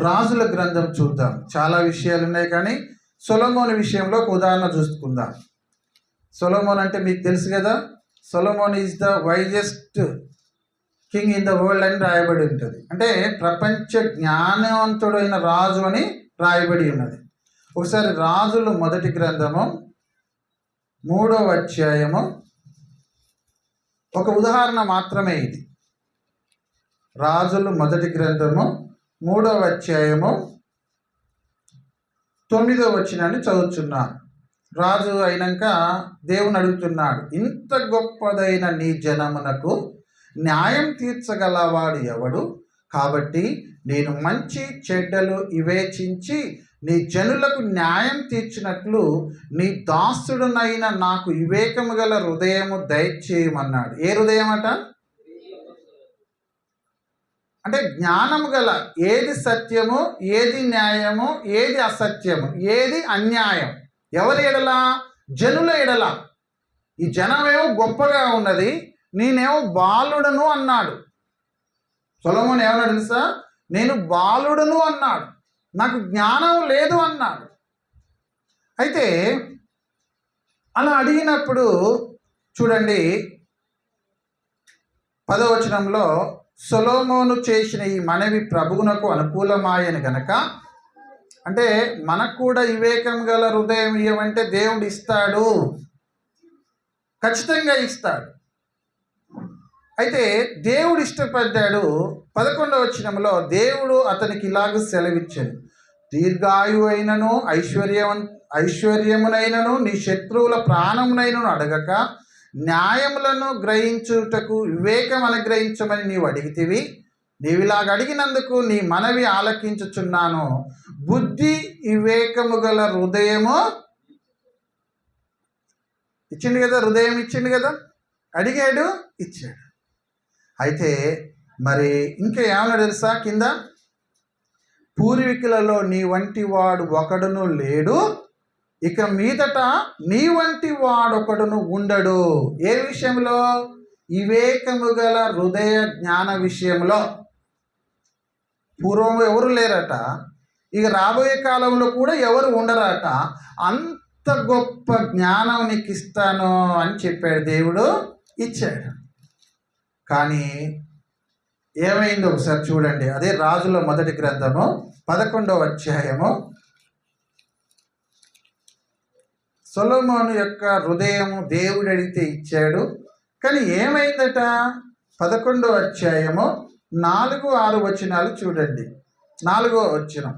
రాజుల గ్రంథం చూద్దాం. చాలా విషయాలు ఉన్నాయి, కానీ సొలొమోను విషయంలో ఒక ఉదాహరణ చూసుకుందాం. సొలొమోన్ అంటే మీకు తెలుసు కదా, Solomon is the wisest king in the world అని రాయబడి ఉంటుంది. అంటే ప్రపంచ జ్ఞానవంతుడైన రాజు అని రాయబడి ఉన్నది. ఒకసారి రాజుల మొదటి గ్రంథము 3వ అధ్యాయము, ఒక ఉదాహరణ మాత్రమే ఇది. రాజుల మొదటి గ్రంథము 3వ అధ్యాయము 9వ వచనాన్ని చదువుతున్నాను. రాజు అయినాక దేవుని అడుగుతున్నాడు, ఇంత గొప్పదైన నీ జనమునకు న్యాయం తీర్చగలవాడు ఎవడు? కాబట్టి నేను మంచి చెడ్డలు వివేచించి నీ జనులకు న్యాయం తీర్చినట్లు నీ దాసుడునైన నాకు వివేకము గల హృదయము దయచేయమన్నాడు. ఏ హృదయం అట? అంటే జ్ఞానము గల, ఏది సత్యము, ఏది న్యాయము, ఏది అసత్యము, ఏది అన్యాయం, ఎవరి ఎడల? జనుల ఎడల. ఈ జనమేమో గొప్పగా ఉన్నది, నేనేమో బాలుడను అన్నాడు. సొలొమోను ఏమన్నాడు తెలుసా? నేను బాలుడను అన్నాడు, నాకు జ్ఞానం లేదు అన్నాడు. అయితే అలా అడిగినప్పుడు చూడండి 10వ వచనంలో, సొలొమోను చేసిన ఈ మనవి ప్రభువునకు అనుకూలమాయని గనక, అంటే మనకు కూడా వివేకం గల హృదయం ఇవ్వమంటే దేవుడు ఇస్తాడు, ఖచ్చితంగా ఇస్తాడు. అయితే దేవుడు ఇష్టపడ్డాడు. 11వ వచనంలో దేవుడు అతనికి ఇలాగ సెలవిచ్చాడు, దీర్ఘాయు అయినను ఐశ్వర్యమునైనను నీ శత్రువుల ప్రాణమునైనను అడగక న్యాయములను గ్రహించుటకు వివేకం అనుగ్రహించమని నీవు అడిగితివి. నీవు ఇలాగ అడిగినందుకు నీ మనవి ఆలకించుచున్నాను. బుద్ధి వివేకము గల హృదయము ఇచ్చిండు కదా, హృదయం ఇచ్చిండు కదా, అడిగాడు, ఇచ్చాడు. అయితే మరి ఇంకా ఏమన్నా తెలుసా? కింద, పూర్వీకులలో నీ వంటి వాడు ఒకడును లేడు, ఇక మీదట నీ వంటి వాడొకడును ఉండడు. ఏ విషయంలో? వివేకము గల హృదయ జ్ఞాన విషయంలో. పూర్వం ఎవరు లేరట, ఇక రాబోయే కాలంలో కూడా ఎవరు ఉండరట. అంత గొప్ప జ్ఞానం నీకు ఇస్తాను అని చెప్పాడు దేవుడు, ఇచ్చాడు. కానీ ఏమైందో ఒకసారి చూడండి. అదే రాజుల మొదటి గ్రంథము 11వ అధ్యాయము. సొలొమోను యొక్క హృదయము దేవుడు అడిగితే ఇచ్చాడు. కానీ ఏమైందట? 11వ అధ్యాయము 4-6 వచనాలు చూడండి. 4వ వచనం,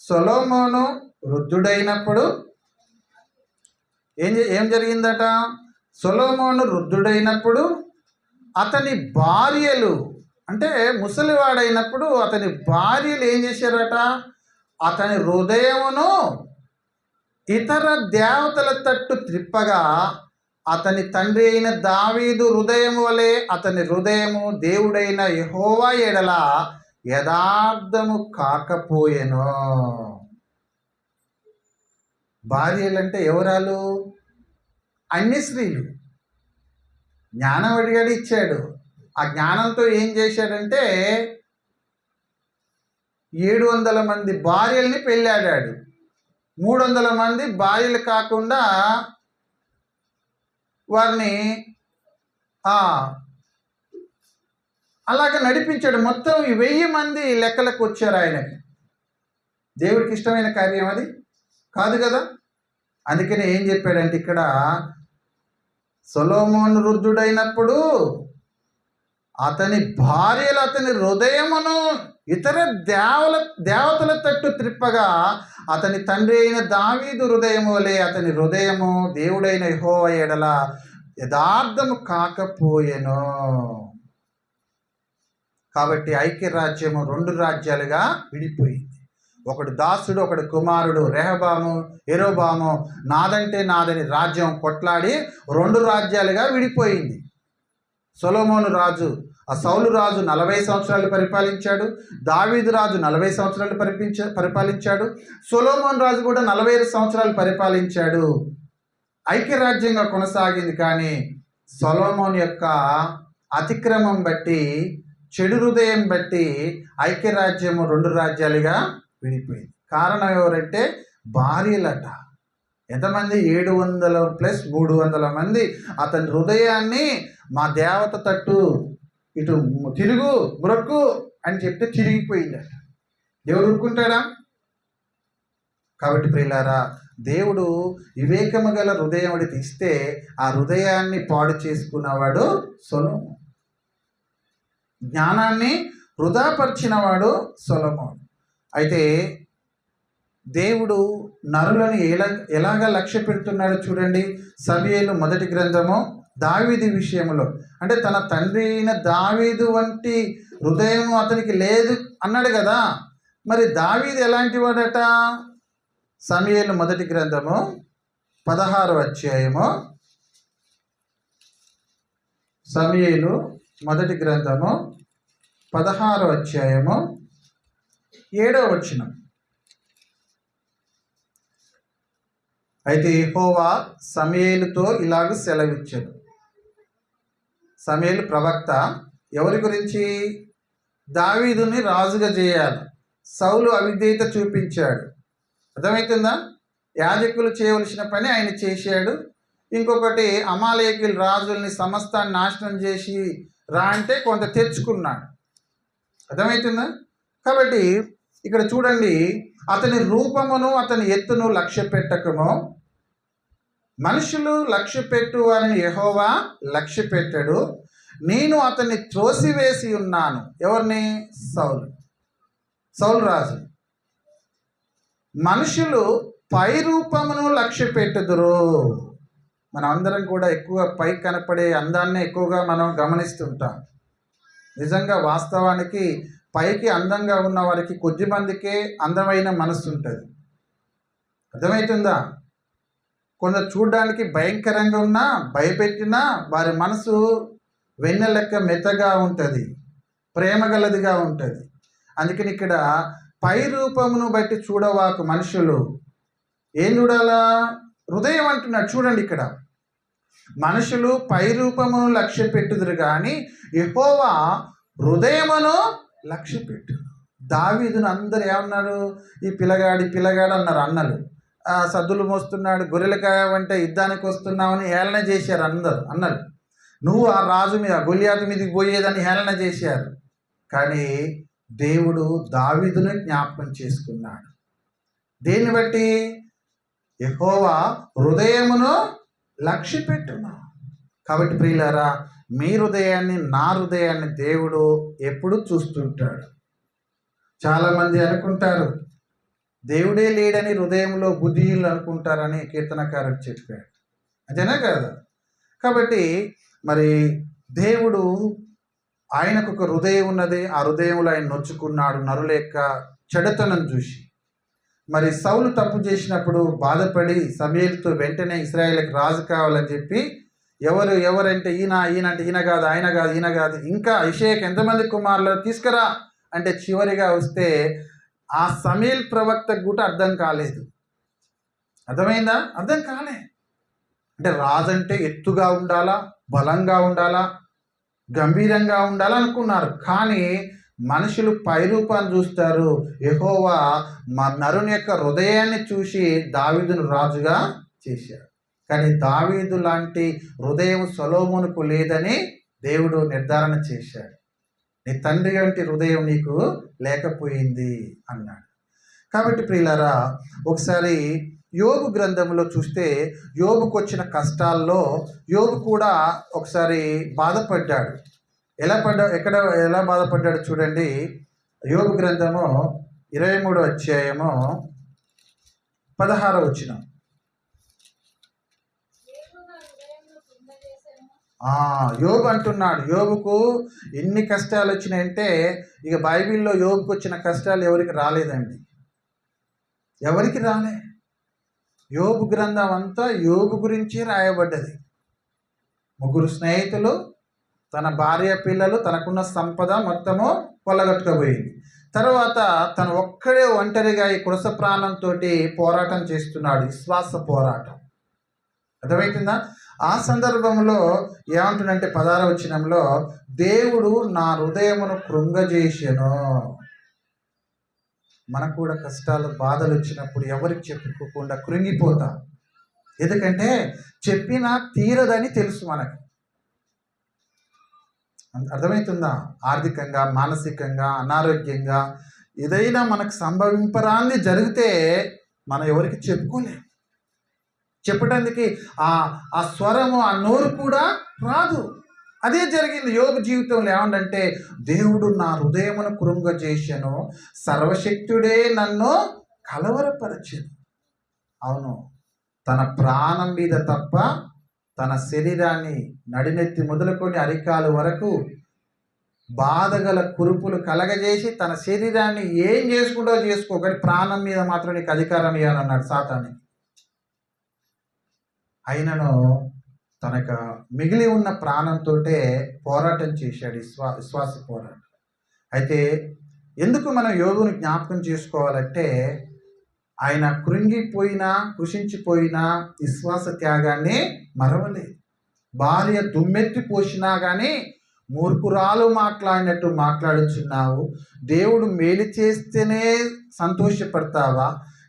సొలొమోను వృద్ధుడైనప్పుడు ఏం జరిగిందట? సొలొమోను వృద్ధుడైనప్పుడు అతని భార్యలు, అంటే ముసలివాడైనప్పుడు అతని భార్యలు ఏం చేశారట? అతని హృదయమును ఇతర దేవతల తట్టు త్రిప్పగా అతని తండ్రి అయిన దావీదు హృదయము వలె అతని హృదయము దేవుడైన యెహోవా ఎడల యథార్థము కాకపోయెను. భార్యలంటే ఎవరాలు? అన్ని స్త్రీలు. జ్ఞానం అడిగాడు, ఇచ్చాడు. ఆ జ్ఞానంతో ఏం చేశాడంటే 700 మంది భార్యల్ని పెళ్ళాడాడు. 300 మంది భార్యలు కాకుండా వారిని అలాగ నడిపించాడు. మొత్తం 1000 మంది లెక్కలకు వచ్చారు ఆయనకి. దేవుడికి ఇష్టమైన కార్యం అది కాదు కదా. అందుకనే ఏం చెప్పాడంటే ఇక్కడ, సొలొమోను వృద్ధుడైనప్పుడు అతని భార్యలు అతని హృదయమును ఇతర దేవతల తట్టు త్రిప్పగా అతని తండ్రి అయిన దావీదు హృదయము వలె అతని హృదయము దేవుడైన యెహోవా ఎడల యథార్థము కాకపోయెను. కాబట్టి ఐక్యరాజ్యము 2 రాజ్యాలుగా విడిపోయింది. ఒకడు దాసుడు, ఒకడు కుమారుడు. రెహబాము, యెరోబాము నాదంటే నాదని రాజ్యం కొట్లాడి 2 రాజ్యాలుగా విడిపోయింది. సొలొమోను రాజు, ఆ సౌలు రాజు 40 సంవత్సరాలు పరిపాలించాడు. దావీదు రాజు 40 సంవత్సరాలు పరిపాలించాడు. సొలొమోను రాజు కూడా 45 సంవత్సరాలు పరిపాలించాడు. ఐక్యరాజ్యంగా కొనసాగింది. కానీ సొలొమోను యొక్క అతిక్రమం బట్టి, చెడు హృదయం బట్టి ఐక్యరాజ్యము 2 రాజ్యాలుగా విడిపోయింది. కారణం ఎవరంటే భార్యలట. ఎంతమంది? 700 ప్లస్ 300 మంది అతని హృదయాన్ని మా దేవత తట్టు ఇటు తిరుగు బ్రొక్కు అని చెప్తే తిరిగిపోయిందట. దేవుడు ఊరుకుంటాడా? కాబట్టి ప్రియులారా, దేవుడు వివేకము గల హృదయం తీస్తే ఆ హృదయాన్ని పాడు చేసుకున్నవాడు సొలొమోను. జ్ఞానాన్ని వృధాపరిచినవాడు సొలొమోను. అయితే దేవుడు నరులను ఎలాగా లక్ష్య పెడుతున్నాడో చూడండి. సమూయేలు మొదటి గ్రంథము దావీదు విషయంలో, అంటే తన తండ్రి అయిన దావీదు వంటి హృదయం అతనికి లేదు అన్నాడు కదా. మరి దావీదు ఎలాంటి వాడట? సమూయేలు మొదటి గ్రంథము 16వ అధ్యాయము, సమూయేలు మొదటి గ్రంథము 16వ అధ్యాయము 7వ వచనం. అయితే యెహోవా సమూయేలుతో ఇలాగ సెలవిచ్చెను. సమూయేలు ప్రవక్త ఎవరి గురించి? దావీదుని రాజుగా చేయాలి. సౌలు అవిధేయత చూపించాడు. అర్థమవుతుందా? యాజకులు చేయవలసిన పని ఆయన చేశాడు. ఇంకొకటి, అమాలేకీయుల రాజుల్ని సమస్తాన్ని నాశనం చేసి రా అంటే కొంత తెచ్చుకున్నాడు. అర్థమవుతుందా? కాబట్టి ఇక్కడ చూడండి, అతని రూపమును అతని ఎత్తును లక్ష్య పెట్టకము. మనుషులు లక్ష్య పెట్టు వారిని యెహోవా లక్ష్య పెట్టాడు. నేను అతన్ని త్రోసివేసి ఉన్నాను. ఎవరిని? సౌలు రాజు. మనుషులు పై రూపమును లక్ష్య పెట్టుదురు. మనం అందరం కూడా ఎక్కువ పై కనపడే అందాన్నే ఎక్కువగా మనం గమనిస్తుంటాం. నిజంగా వాస్తవానికి పైకి అందంగా ఉన్న వారికి కొద్ది మందికే అందమైన మనసు ఉంటుంది. అర్థమవుతుందా? కొందరు చూడడానికి భయంకరంగా ఉన్నా, భయపెట్టినా వారి మనసు వెన్నె లెక్క మెత్తగా ఉంటుంది, ప్రేమ గలదిగా ఉంటుంది. అందుకని ఇక్కడ పై రూపమును బట్టి చూడవాకు మనుషులు. ఏం చూడాలా? హృదయం అంటున్నాడు. చూడండి, ఇక్కడ మనుషులు పై రూపమును లక్ష్య పెట్టుదురు కానీ యెహోవా హృదయమును లక్ష్య పెట్టు. దావీదును అందరు ఏమన్నారు? ఈ పిల్లగాడు అన్నారు అన్నలు. సద్దులు మోస్తున్నాడు, గొర్రెలు కావంటే యుద్ధానికి వస్తున్నామని హేళన చేశారు అన్నలు. నువ్వు ఆ రాజు మీద, గొలియాతు మీదకి పోయేదని హేళన చేశారు. కానీ దేవుడు దావీదును జ్ఞాపకం చేసుకున్నాడు. దేన్ని బట్టి? యెహోవా హృదయమును లక్ష్య పెట్టును. కాబట్టి ప్రియులారా, మీ హృదయాన్ని, నా హృదయాన్ని దేవుడు ఎప్పుడు చూస్తుంటాడు. చాలామంది అనుకుంటారు దేవుడే లేడని హృదయంలో బుద్ధిహీనులు అనుకుంటారని కీర్తనకారుడు చెప్పాడు. అదేనా కదా? కాబట్టి మరి దేవుడు, ఆయనకు ఒక హృదయం ఉన్నది. ఆ హృదయంలో ఆయన నొచ్చుకున్నాడు నరుల యొక్క చెడుతనం చూసి. మరి సౌలు తప్పు చేసినప్పుడు బాధపడి సమూయేలుతో వెంటనే ఇశ్రాయేలుకి రాజు కావాలని చెప్పి, ఎవరంటే ఈయనంటే ఈయన కాదు, ఈయన కాదు, ఇంకా ఇషేకు ఎంతమంది కుమారులు తీసుకురా అంటే చివరిగా వస్తే ఆ సమూయేలు ప్రవక్తకు కూడా అర్థం కాలేదు. అర్థమైందా? అర్థం కాలే. అంటే రాజు అంటే ఎత్తుగా ఉండాలా, బలంగా ఉండాలా, గంభీరంగా ఉండాలనుకున్నారు. కానీ మనుషులు పై రూపాన్ని చూస్తారు. యెహోవా మా నరుని యొక్క హృదయాన్ని చూసి దావీదును రాజుగా చేశాడు. కానీ దావీదు లాంటి హృదయం సొలొమోనుకు లేదని దేవుడు నిర్ధారణ చేశాడు. నీ తండ్రి వంటి హృదయం నీకు లేకపోయింది అన్నాడు. కాబట్టి ప్రియులారా, ఒకసారి యోబు గ్రంథంలో చూస్తే యోబుకు వచ్చిన కష్టాల్లో యోబు కూడా ఒకసారి బాధపడ్డాడు. ఎలా బాధపడ్డాడు చూడండి. యోబు గ్రంథము 23వ అధ్యాయము 16వ వచనం. యోబు అంటున్నాడు, యోబుకు ఎన్ని కష్టాలు వచ్చినాయంటే, ఇక బైబిల్లో యోబుకు వచ్చిన కష్టాలు ఎవరికి రాలేదండి, ఎవరికి రాలే. యోబు గ్రంథం అంతా యోబు గురించి రాయబడ్డది. 3 స్నేహితులు, తన భార్య, పిల్లలు, తనకున్న సంపద మొత్తము కొల్లగట్టుకుపోయింది. తర్వాత తను ఒక్కడే ఒంటరిగా ఈ కృష ప్రాణంతో పోరాటం చేస్తున్నాడు, విశ్వాస పోరాటం. అర్థమవుతుందా? ఆ సందర్భంలో ఏమంటుందంటే 16వ వచనంలో, దేవుడు నా హృదయమును కృంగజేసెను. మనకు కూడా కష్టాలు, బాధలు వచ్చినప్పుడు ఎవరికి చెప్పుకోకుండా కృంగిపోతాం. ఎందుకంటే చెప్పినా తీరదని తెలుసు మనకు. అర్థమవుతుందా? ఆర్థికంగా, మానసికంగా, అనారోగ్యంగా ఏదైనా మనకు సంభవింపరాంది జరిగితే మనం ఎవరికి చెప్పుకోలేము. చెప్పడానికి ఆ స్వరము, ఆ నోరు కూడా రాదు. అదే జరిగింది యోబు జీవితంలో. ఏమంటే దేవుడు నా హృదయమును కృంగజేసెను, సర్వశక్తుడే నన్ను కలవరపరచెను. అవును, తన ప్రాణం మీద తప్ప తన శరీరాన్ని నడినెత్తి మొదలుకొని అరికాలు వరకు బాధగల కురుపులు కలగజేసి తన శరీరాన్ని ఏం చేసుకుంటో చేసుకో, కానీ ప్రాణం మీద మాత్రం నీకు అధికారం ఇవ్వాలన్నాడు సాతాను. అయినను తనకు మిగిలి ఉన్న ప్రాణంతో పోరాటం చేశాడు, విశ్వాస పోరాటం. అయితే ఎందుకు మనం యోగుని జ్ఞాపకం చేసుకోవాలంటే, ఆయన కృంగిపోయినా కృషించిపోయినా విశ్వాస త్యాగాన్ని మరవలేదు. భార్య దుమ్మెత్తి పోసినా కానీ మూర్ఖురాలు మాట్లాడినట్టు మాట్లాడుచున్నావు, దేవుడు మేలు చేస్తేనే సంతోషపడతావా,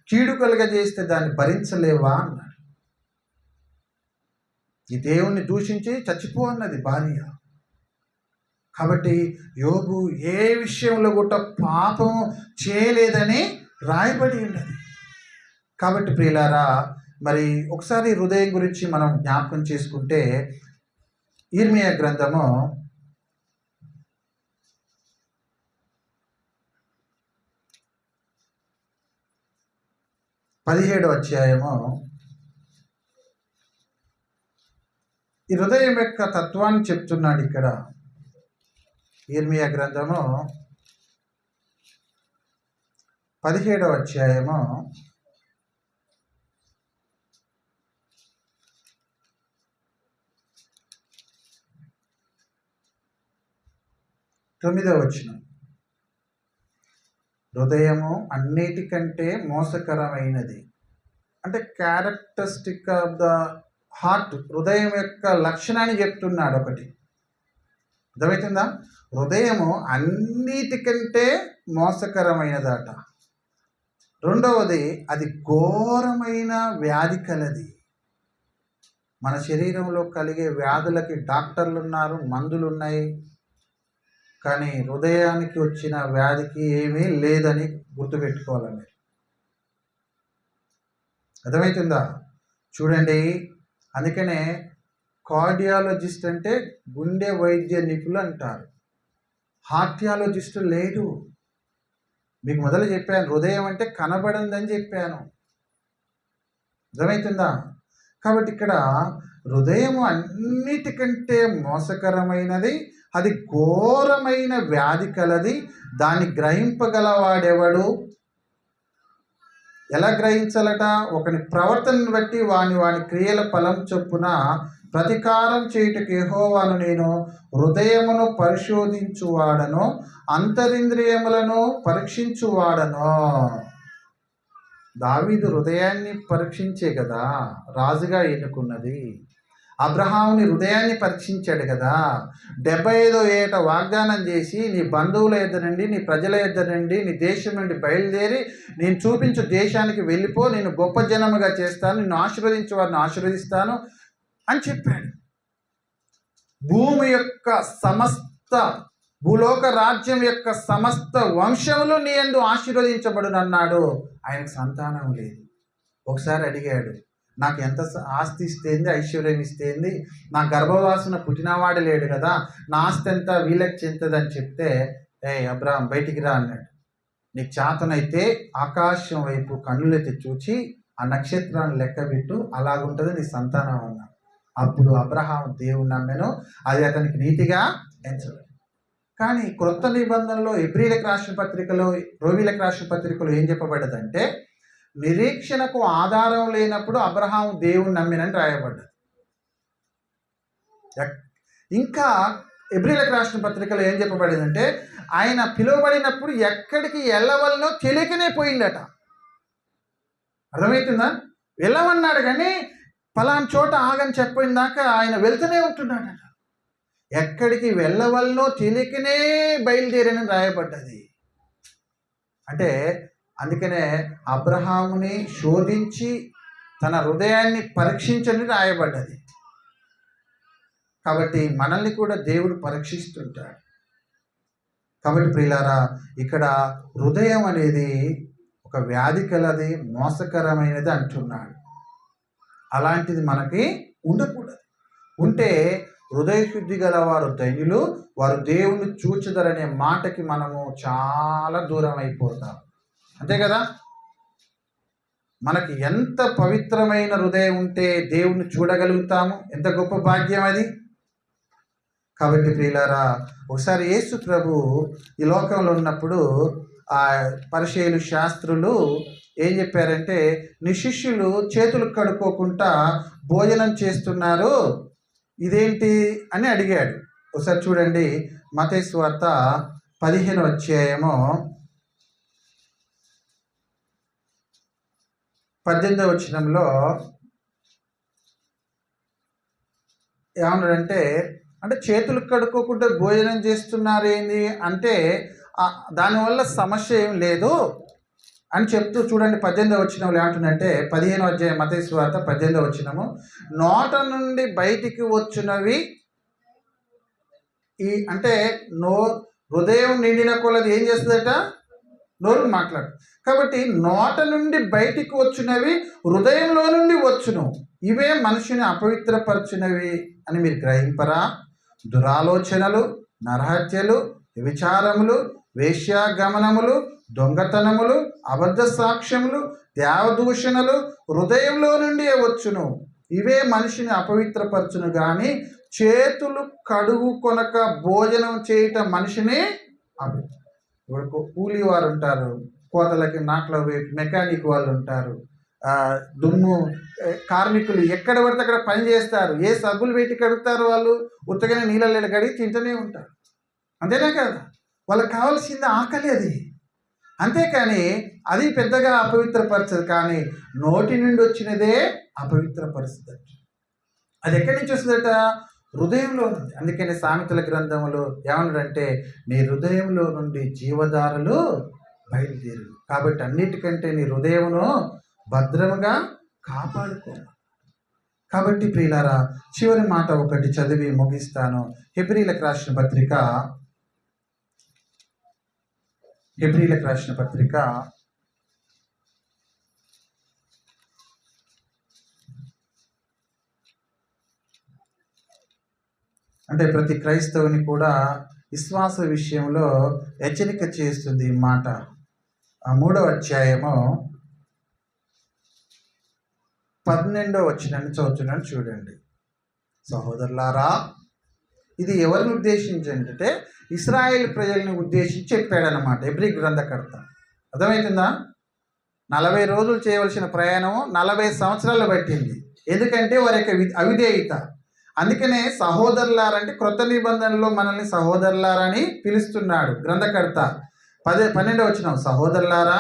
కీడు కలుగజేస్తే దాన్ని భరించలేవా అన్నాడు. ఈ దేవుణ్ణి దూషించి చచ్చిపో అన్నది భార్య. కాబట్టి యోబు ఏ విషయంలో కూడా పాపం చేయలేదని రాయబడి ఉన్నది. కాబట్టి ప్రియులారా, మరి ఒకసారి హృదయం గురించి మనం జ్ఞాపకం చేసుకుంటే, ఇర్మియా గ్రంథము 17వ అధ్యాయము ఈ హృదయం యొక్క తత్వాన్ని చెప్తున్నాడు ఇక్కడ. ఇర్మియా గ్రంథము 17వ అధ్యాయము 9వ వచనం. హృదయము అన్నిటికంటే మోసకరమైనది. అంటే క్యారెక్టరిస్టిక్ ఆఫ్ ద హార్ట్, హృదయం యొక్క లక్షణాన్ని చెప్తున్నాడు. ఒకటి అర్థమవుతుందా? హృదయము అన్నిటికంటే మోసకరమైనదట. రెండవది, అది ఘోరమైన వ్యాధి కలది. మన శరీరంలో కలిగే వ్యాధులకి డాక్టర్లు ఉన్నారు, మందులు ఉన్నాయి, కానీ హృదయానికి వచ్చిన వ్యాధికి ఏమీ లేదని గుర్తుపెట్టుకోవాలండి. అర్థమవుతుందా? చూడండి, అందుకనే కార్డియాలజిస్ట్ అంటే గుండె వైద్య నిపుణులు అంటారు, హార్టియాలజిస్ట్ లేడు. మీకు మొదలు చెప్పాను, హృదయం అంటే కనబడిందని చెప్పాను. అర్థమవుతుందా? కాబట్టి ఇక్కడ హృదయము అన్నిటికంటే మోసకరమైనది, అది ఘోరమైన వ్యాధి కలది, దాన్ని గ్రహింపగలవాడెవడు? ఎలా గ్రహించాలట? ఒకని ప్రవర్తనను బట్టి వాని క్రియల ఫలం చొప్పున ప్రతీకారం చేయుటకు యెహోవాను నేను హృదయమును పరిశోధించువాడను, అంతరింద్రియములను పరీక్షించువాడను. దావీదు హృదయాన్ని పరీక్షించే కదా రాజుగా ఎన్నుకున్నది. అబ్రహాముని హృదయాన్ని పరీక్షించాడు కదా. 75వ ఏట వాగ్దానం చేసి, నీ బంధువుల యొద్ద నుండి, నీ ప్రజల యొద్ద నుండి, నీ దేశం నుండి బయలుదేరి నేను చూపించు దేశానికి వెళ్ళిపో, నేను గొప్ప జనముగా చేస్తాను, నిన్ను ఆశీర్వదించే వారిని ఆశీర్వదిస్తాను అని చెప్పాడు. భూమి యొక్క సమస్త, భూలోక రాజ్యం యొక్క సమస్త వంశములు నీ యందు ఆశీర్వదించబడునన్నాడు. ఆయనకు సంతానం లేదు. ఒకసారి అడిగాడు, నాకు ఎంత ఆస్తి ఇస్తేంది, ఐశ్వర్యం ఇస్తేంది, నా గర్భవాసన పుట్టినవాడు లేడు కదా, నా ఆస్తి ఎంత వీళ్ళకి చెంతదని చెప్తే, అబ్రాహం బయటికి రా అన్నాడు. నీకు చేతనైతే ఆకాశం వైపు కన్నులెత్తి చూచి ఆ నక్షత్రాన్ని లెక్కబెట్టు, అలాగుంటుంది నీ సంతానం అన్నాడు. అప్పుడు అబ్రహాం దేవుని నమ్మెను, అది అతనికి నీతిగా ఎంచబడింది. కానీ క్రొత్త నిబంధనలో ఎబ్రీలకు రాసిన పత్రికలో, రోమీలకు రాసిన పత్రికలో ఏం చెప్పబడ్డదంటే, నిరీక్షణకు ఆధారం లేనప్పుడు అబ్రహాం దేవుని నమ్మినని రాయబడ్డది. ఇంకా ఎబ్రీలకు రాసిన పత్రికలో ఏం చెప్పబడిందంటే, ఆయన పిలువబడినప్పుడు ఎక్కడికి వెళ్ళవలనో తెలియకనే పోయిందట. అర్థమవుతుందా? వెళ్ళమన్నాడు కానీ ఫలానా చోట ఆగని చెప్పిన దాకా ఆయన వెళ్తూనే ఉంటున్నాడట. ఎక్కడికి వెళ్ళవలనో తెలియకనే బయలుదేరని రాయబడ్డది. అంటే అందుకనే అబ్రహాముని శోధించి తన హృదయాన్ని పరీక్షించని రాయబడ్డది. కాబట్టి మనల్ని కూడా దేవుడు పరీక్షిస్తుంటాడు. కాబట్టి ప్రియులారా, ఇక్కడ హృదయం అనేది ఒక వ్యాధి కలది, మోసకరమైనది అంటున్నాడు. అలాంటిది మనకి ఉండకూడదు. ఉంటే హృదయ శుద్ధి గల వారు ధన్యులు, వారు దేవుని చూచుదరనే మాటకి మనము చాలా దూరం అయిపోతాం. అంతే కదా? మనకి ఎంత పవిత్రమైన హృదయం ఉంటే దేవుణ్ణి చూడగలుగుతాము. ఎంత గొప్ప భాగ్యం అది. కాబట్టి ప్రియులారా, ఒకసారి యేసు ప్రభు ఈ లోకంలో ఉన్నప్పుడు ఆ పరిసయ్యులు శాస్త్రులు ఏం చెప్పారంటే, నీ శిష్యులు చేతులు కడుక్కోకుండా భోజనం చేస్తున్నారు, ఇదేంటి అని అడిగాడు. ఒకసారి చూడండి, మత్తయి సువార్త 15వ అధ్యాయము 18వ వచనంలో ఏమన్నాడంటే, అంటే చేతులు కడుక్కోకుండా భోజనం చేస్తున్నారు ఏంది అంటే దానివల్ల సమస్య ఏం లేదు అని చెప్తూ చూడండి. 18వ వచనంలో ఏమంటుందంటే, 15వ అధ్యాయం మత్తయి సువార్త 18వ వచనము, నోట నుండి బయటికి వచ్చినవి అంటే హృదయం నిండిన కొలది ఏం చేస్తుందట, నోరు మాట్లాడు. కాబట్టి నోట నుండి బయటికి వచ్చినవి హృదయంలో నుండి వచ్చును, ఇవే మనిషిని అపవిత్రపరచినవి అని మీరు గ్రహింపరా? దురాలోచనలు, నరహత్యలు, విచారములు, వేశ్యాగమనములు, దొంగతనములు, అబద్ధ సాక్ష్యములు, దేవదూషణలు హృదయంలో నుండి వచ్చును, ఇవే మనిషిని అపవిత్రపరచును. కానీ చేతులు కడుగు కొనక భోజనం చేయటం మనిషిని ఇప్పుడు కూలీ వారు ఉంటారు, కోతలకి నాట్ల మెకానిక్ వాళ్ళు ఉంటారు, దుమ్ము కార్మికులు ఎక్కడ పడితే అక్కడ పని చేస్తారు, ఏ సబ్బులు పెట్టి కడుగుతారు, వాళ్ళు ఉత్తగానే నీళ్ళ కడిగి తింటూనే ఉంటారు. అంతేనా కదా? వాళ్ళకి కావాల్సింది ఆకలి అది. అంతేకాని అది పెద్దగా అపవిత్రపరచదు. కానీ నోటి నుండి వచ్చినదే అపవిత్రపరుస్తుంది. అది ఎక్కడి నుంచి వస్తుందట? హృదయంలో నుండి. అందుకని సామెతల గ్రంథంలో ఏమన్నాడంటే, నీ హృదయంలో నుండి జీవధారలు బయలుదేరు. కాబట్టి అన్నిటికంటే నీ హృదయమును భద్రముగా కాపాడుకో. కాబట్టి ప్రియులారా, చివరి మాట ఒకటి చదివి ముగిస్తాను. హెబ్రీలకు రాసిన పత్రిక అంటే ప్రతి క్రైస్తవుని కూడా విశ్వాస విషయంలో హెచ్చరిక చేస్తుంది ఈ మాట. 3వ అధ్యాయము 12వ వచనాన్ని చదువుతున్నాను చూడండి. సహోదరులారా, ఇది ఎవరిని ఉద్దేశించి అంటే ఇశ్రాయేల్ ప్రజల్ని ఉద్దేశించి చెప్పాడనమాట హెబ్రీ గ్రంథకర్త. అర్థమవుతుందా? 40 రోజులు చేయవలసిన ప్రయాణం 40 సంవత్సరాలు పట్టింది. ఎందుకంటే వారి యొక్క అవిధేయత. అందుకనే సహోదరులారంటే క్రొత్త నిబంధనలో మనల్ని సహోదరులారని పిలుస్తున్నాడు గ్రంథకర్త. 12వ వచనం, సహోదరులారా,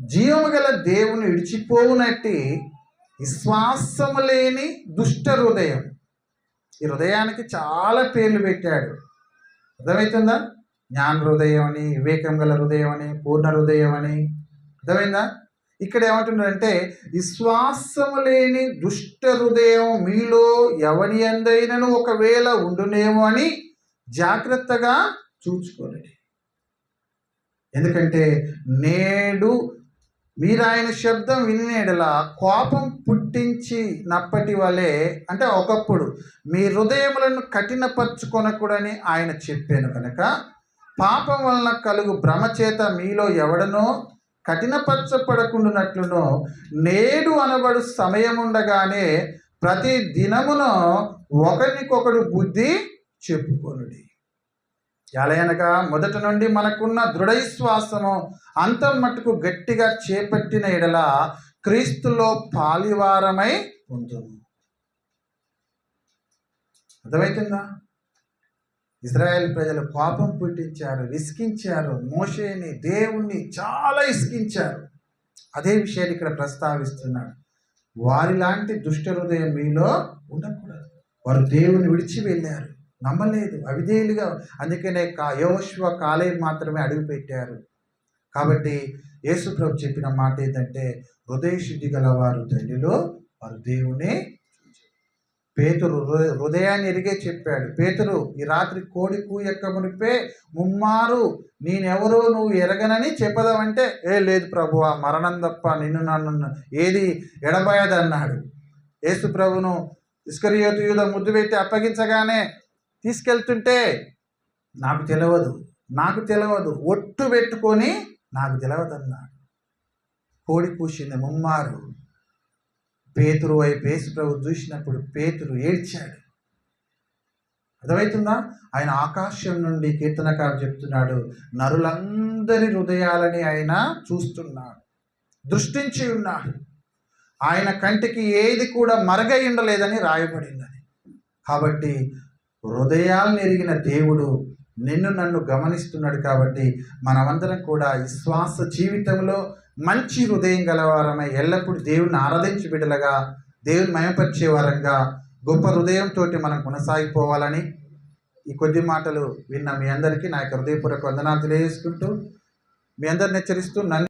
జీవము గల దేవుని విడిచిపోవునట్టి విశ్వాసము లేని దుష్ట హృదయం. ఈ హృదయానికి చాలా పేర్లు పెట్టాడు. అర్థమవుతుందా? జ్ఞాన హృదయం అని, వివేకం గల హృదయం అని, పూర్ణ హృదయం అని. అర్థమైందా? ఇక్కడ ఏమంటున్నాడంటే, విశ్వాసము లేని దుష్ట హృదయం మీలో ఎవరి అందైనను ఒకవేళ ఉండునేమో అని జాగ్రత్తగా చూసుకోండి. ఎందుకంటే నేడు మీరు ఆయన శబ్దం వినేడలా కోపం పుట్టించి నప్పటి వలె, అంటే ఒకప్పుడు మీ హృదయములను కఠినపరచుకొనకూడని ఆయన చెప్పాను కనుక, పాపం వలన కలుగు భ్రమచేత మీలో ఎవడనో కఠినపరచపడకుండానట్లును నేడు అనబడు సమయం ఉండగానే ప్రతి దినమున ఒకరికొకడు బుద్ధి చెప్పుకొనుడి. ఎలయనగా మొదటి నుండి మనకున్న దృఢ విశ్వాసము అంతం మట్టుకు గట్టిగా చేపట్టిన ఎడల క్రీస్తులో పాలివారమై ఉంటుంది. అర్థమవుతుందా? ఇశ్రాయేల్ ప్రజలు కోపం పుట్టించారు, విసిగించారు, మోషేని దేవుణ్ణి చాలా విసిగించారు. అదే విషయాన్ని ఇక్కడ ప్రస్తావిస్తున్నాడు. వారిలాంటి దుష్ట హృదయం మీలో ఉండకూడదు. వారు దేవుని విడిచి వెళ్ళారు, నమ్మలేదు, అవిధేయులుగా. అందుకనే యోషువ కాలేబు మాత్రమే అడుగుపెట్టారు. కాబట్టి యేసు ప్రభు చెప్పిన మాట ఏంటంటే, హృదయ శుద్ధి గల వారు ధన్యులు, వారు దేవుని. పేతురు హృదయాన్ని ఎరిగే చెప్పాడు. పేతురు, ఈ రాత్రి కోడి కూయక్క మునిపే ముమ్మారు నేనెవరో నువ్వు ఎరగనని చెప్పదామంటే, లేదు ప్రభువా, మరణం తప్ప నన్ను ఏది ఎడబాయదన్నాడు. యేసు ప్రభును ఇస్కరియోతు యూదా ముద్దు పెట్టి అప్పగించగానే తీసుకెళ్తుంటే, నాకు తెలియదు ఒట్టు పెట్టుకొని నాకు తెలియదన్నాడు. కోడి కూసింది ముమ్మారు. పేతురు వైపు యేసు ప్రభు చూసినప్పుడు పేతురు ఏడ్చాడు. అర్థమవుతుందా? ఆయన ఆకాశం నుండి కీర్తనకారు చెప్తున్నాడు, నరులందరి హృదయాలని ఆయన చూస్తున్నాడు, దృష్టించి ఉన్నాడు. ఆయన కంటికి ఏది కూడా మరగై ఉండలేదని రాయబడిందని. కాబట్టి హృదయాలను ఎరిగిన దేవుడు నిన్ను నన్ను గమనిస్తున్నాడు. కాబట్టి మనమందరం కూడా విశ్వాస జీవితంలో మంచి హృదయం గలవారమై ఎల్లప్పుడూ దేవుని ఆరాధించి బిడ్డలుగా, దేవుని మయపరిచే వారంగా, గొప్ప హృదయంతో మనం కొనసాగిపోవాలని ఈ కొద్ది మాటలు విన్న మీ అందరికీ నా యొక్క హృదయపూర్వక వందనాలు తెలియజేసుకుంటూ, మీ అందరిని హెచ్చరిస్తూ నన్ను